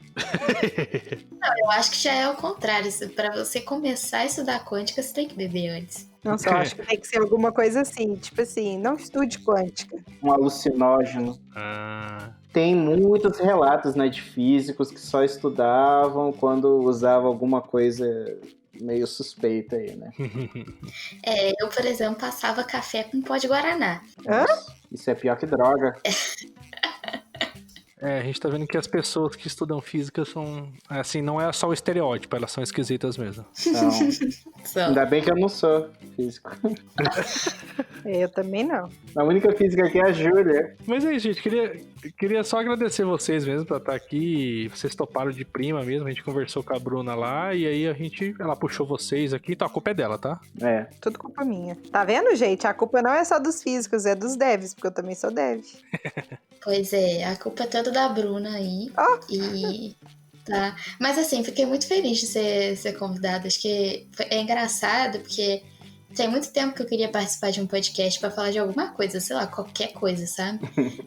Não, eu acho que já é o contrário. Para você começar a estudar quântica, você tem que beber antes. Nossa, eu acho que tem que ser alguma coisa assim, tipo assim, não estude quântica. Um alucinógeno. Tem muitos relatos, né, de físicos que só estudavam quando usavam alguma coisa meio suspeita aí, né? Eu, por exemplo, passava café com pó de guaraná. Hã? Isso é pior que droga. A gente tá vendo que as pessoas que estudam física são, assim, não é só o estereótipo, elas são esquisitas mesmo. Então, ainda bem que eu não sou físico. Eu também não. A única física aqui é a Júlia. Mas é isso, gente, queria só agradecer vocês mesmo por estar aqui, vocês toparam de prima mesmo, a gente conversou com a Bruna lá, e aí ela puxou vocês aqui, então a culpa é dela, tá? É. Tudo culpa minha. Tá vendo, gente? A culpa não é só dos físicos, é dos devs, porque eu também sou dev. Pois é, a culpa é toda da Bruna aí. E tá. Mas assim, fiquei muito feliz de ser convidada. Acho que é engraçado, porque tem muito tempo que eu queria participar de um podcast pra falar de alguma coisa, sei lá, qualquer coisa, sabe?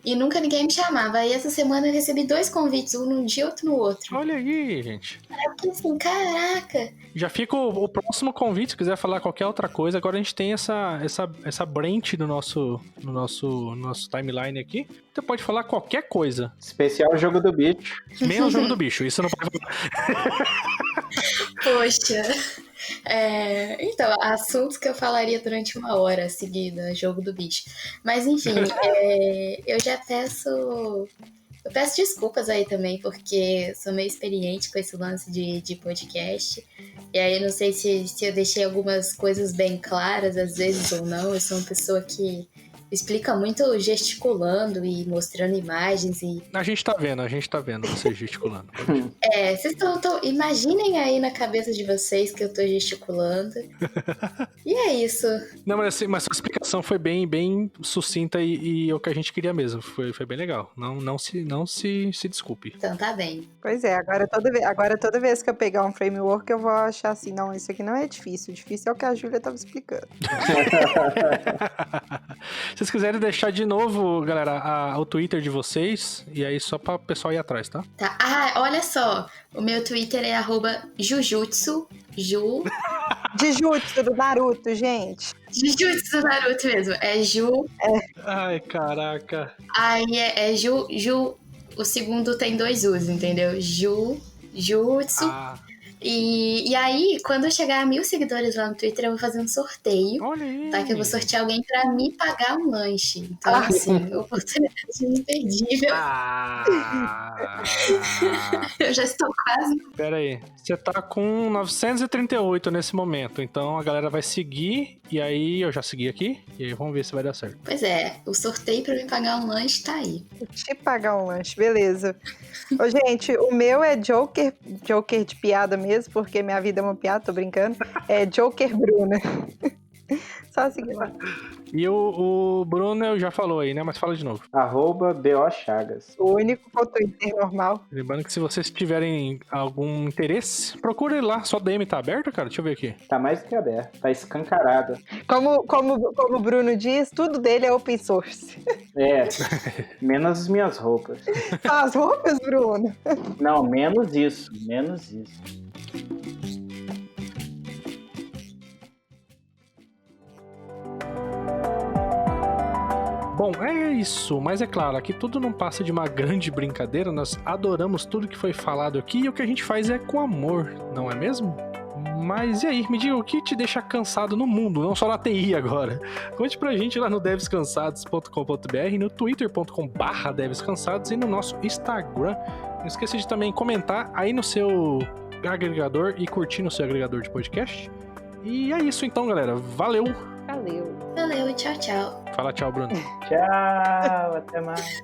E nunca ninguém me chamava. Aí essa semana eu recebi 2 convites, um num dia e outro no outro. Olha aí, gente. Eu fiquei assim, caraca! Já fica o próximo convite, se quiser falar qualquer outra coisa. Agora a gente tem essa branch no nosso timeline aqui. Você pode falar qualquer coisa. Especial jogo do bicho. Menos jogo do bicho, isso não pode falar. Poxa! Então, assuntos que eu falaria durante 1 hora seguida, jogo do bicho. Mas enfim, eu já peço desculpas aí também, porque sou meio experiente com esse lance de podcast. E aí não sei se eu deixei algumas coisas bem claras, às vezes ou não. Eu sou uma pessoa que explica muito gesticulando e mostrando imagens e... A gente tá vendo você gesticulando. Vocês imaginem aí na cabeça de vocês que eu tô gesticulando. E é isso. Não, mas sua explicação foi bem sucinta e é o que a gente queria mesmo. Foi bem legal. Não se desculpe. Então tá bem. Pois é, agora toda vez que eu pegar um framework, eu vou achar assim, não, isso aqui não é difícil. O difícil é o que a Júlia tava explicando. Se vocês quiserem deixar de novo, galera, o Twitter de vocês, e aí só pra o pessoal ir atrás, tá? Tá. Olha só. O meu Twitter é @jujutsu. De Jutsu do Naruto, gente. Jujutsu do Naruto mesmo. É Ju. Ai, caraca. Aí é Ju. O segundo tem 2 U's, entendeu? Jutsu. E aí, quando eu chegar a 1000 seguidores lá no Twitter, eu vou fazer um sorteio. Olha aí. Tá? Que eu vou sortear alguém pra me pagar um lanche. Então, assim, oportunidade imperdível. Eu já estou quase. Pera aí. Você tá com 938 nesse momento. Então a galera vai seguir. E aí eu já segui aqui. E aí vamos ver se vai dar certo. Pois é, o sorteio pra me pagar um lanche tá aí. Te pagar um lanche, beleza. Ô, gente, o meu é Joker de piada mesmo, porque minha vida é uma piada, tô brincando. É Joker Bruna. Só seguir lá. E o Bruno já falou aí, né? Mas fala de novo. @BOChagas. O único com o Twitter normal. Lembrando que se vocês tiverem algum interesse, procure lá. Sua DM tá aberta, cara? Deixa eu ver aqui. Tá mais do que aberto, tá escancarado. Como o Bruno diz, tudo dele é open source. É, menos as minhas roupas. As roupas, Bruno? Não, menos isso, menos isso. Bom, é isso, mas é claro, aqui tudo não passa de uma grande brincadeira, nós adoramos tudo que foi falado aqui e o que a gente faz é com amor, não é mesmo? Mas e aí, me diga o que te deixa cansado no mundo, não só na TI agora. Conte pra gente lá no devscansados.com.br, no twitter.com/devscansados e no nosso Instagram. Não esqueça de também comentar aí no seu agregador e curtir no seu agregador de podcast. E é isso então, galera. Valeu! Valeu. Valeu, tchau, tchau. Fala tchau, Bruno. Tchau, até mais.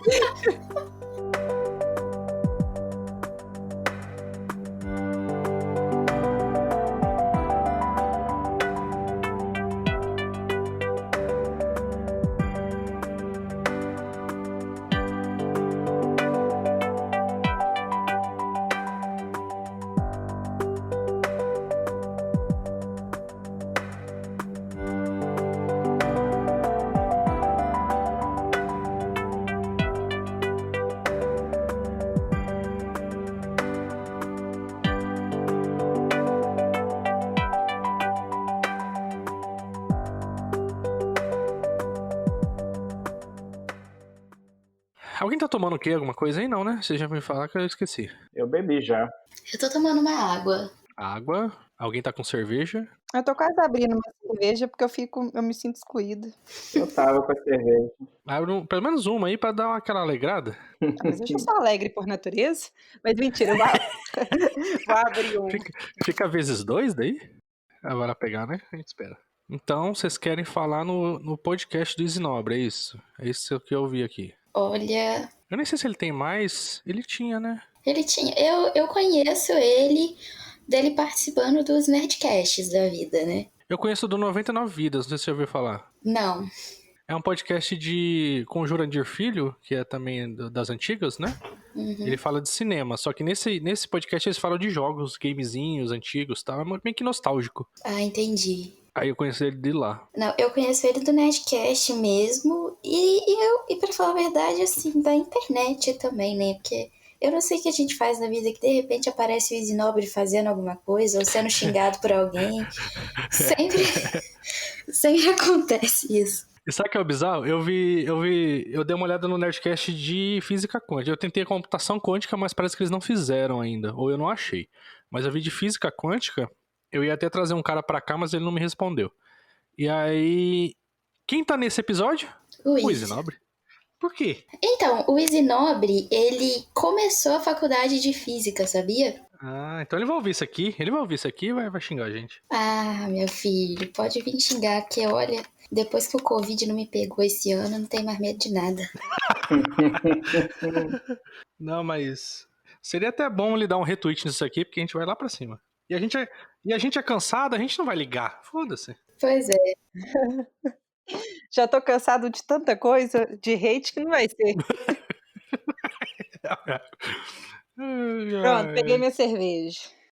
Alguém tá tomando o quê? Alguma coisa aí? Não, né? Você já me falar que eu esqueci. Eu bebi já. Eu tô tomando uma água. Água. Alguém tá com cerveja. Eu tô quase abrindo uma cerveja porque eu me sinto excluída. Eu tava com a cerveja. Abre pelo menos uma aí pra dar aquela alegrada. Mas eu já sou alegre por natureza. Mas mentira, vou abrir um. Fica vezes 2 daí? Agora pegar, né? A gente espera. Então, vocês querem falar no podcast do Isinobre, é isso? É isso que eu ouvi aqui. Olha, Eu nem sei se ele tem mais. Ele tinha, né? ele tinha. Eu conheço dele participando dos Nerdcasts da vida, né? Eu conheço do 99 Vidas, não sei se você já ouviu falar. Não. É um podcast com o Jurandir Filho, que é também das antigas, né? Uhum. Ele fala de cinema, só que nesse podcast eles falam de jogos, gamezinhos antigos, tá? É meio que nostálgico. Ah, entendi. Aí eu conheci ele de lá. Não, eu conheço ele do Nerdcast mesmo. E pra falar a verdade, assim, da internet também, né? Porque eu não sei o que a gente faz na vida que de repente aparece o Isinobre fazendo alguma coisa ou sendo xingado por alguém. Sempre acontece isso. E sabe o que é o bizarro? Eu dei uma olhada no Nerdcast de física quântica. Eu tentei a computação quântica, mas parece que eles não fizeram ainda. Ou eu não achei. Mas eu vi de física quântica, eu ia até trazer um cara pra cá, mas ele não me respondeu. E aí... Quem tá nesse episódio? O Isinobre. Por quê? Então, o Isinobre, ele começou a faculdade de física, sabia? Ah, então ele vai ouvir isso aqui. Ele vai ouvir isso aqui e vai xingar a gente. Ah, meu filho, pode vir xingar, porque olha, depois que o Covid não me pegou esse ano, eu não tenho mais medo de nada. Não, mas seria até bom ele dar um retweet nisso aqui, porque a gente vai lá pra cima. E a gente é cansado, a gente não vai ligar. Foda-se. Pois é. Já tô cansado de tanta coisa, de hate que não vai ser. Pronto, peguei minha cerveja.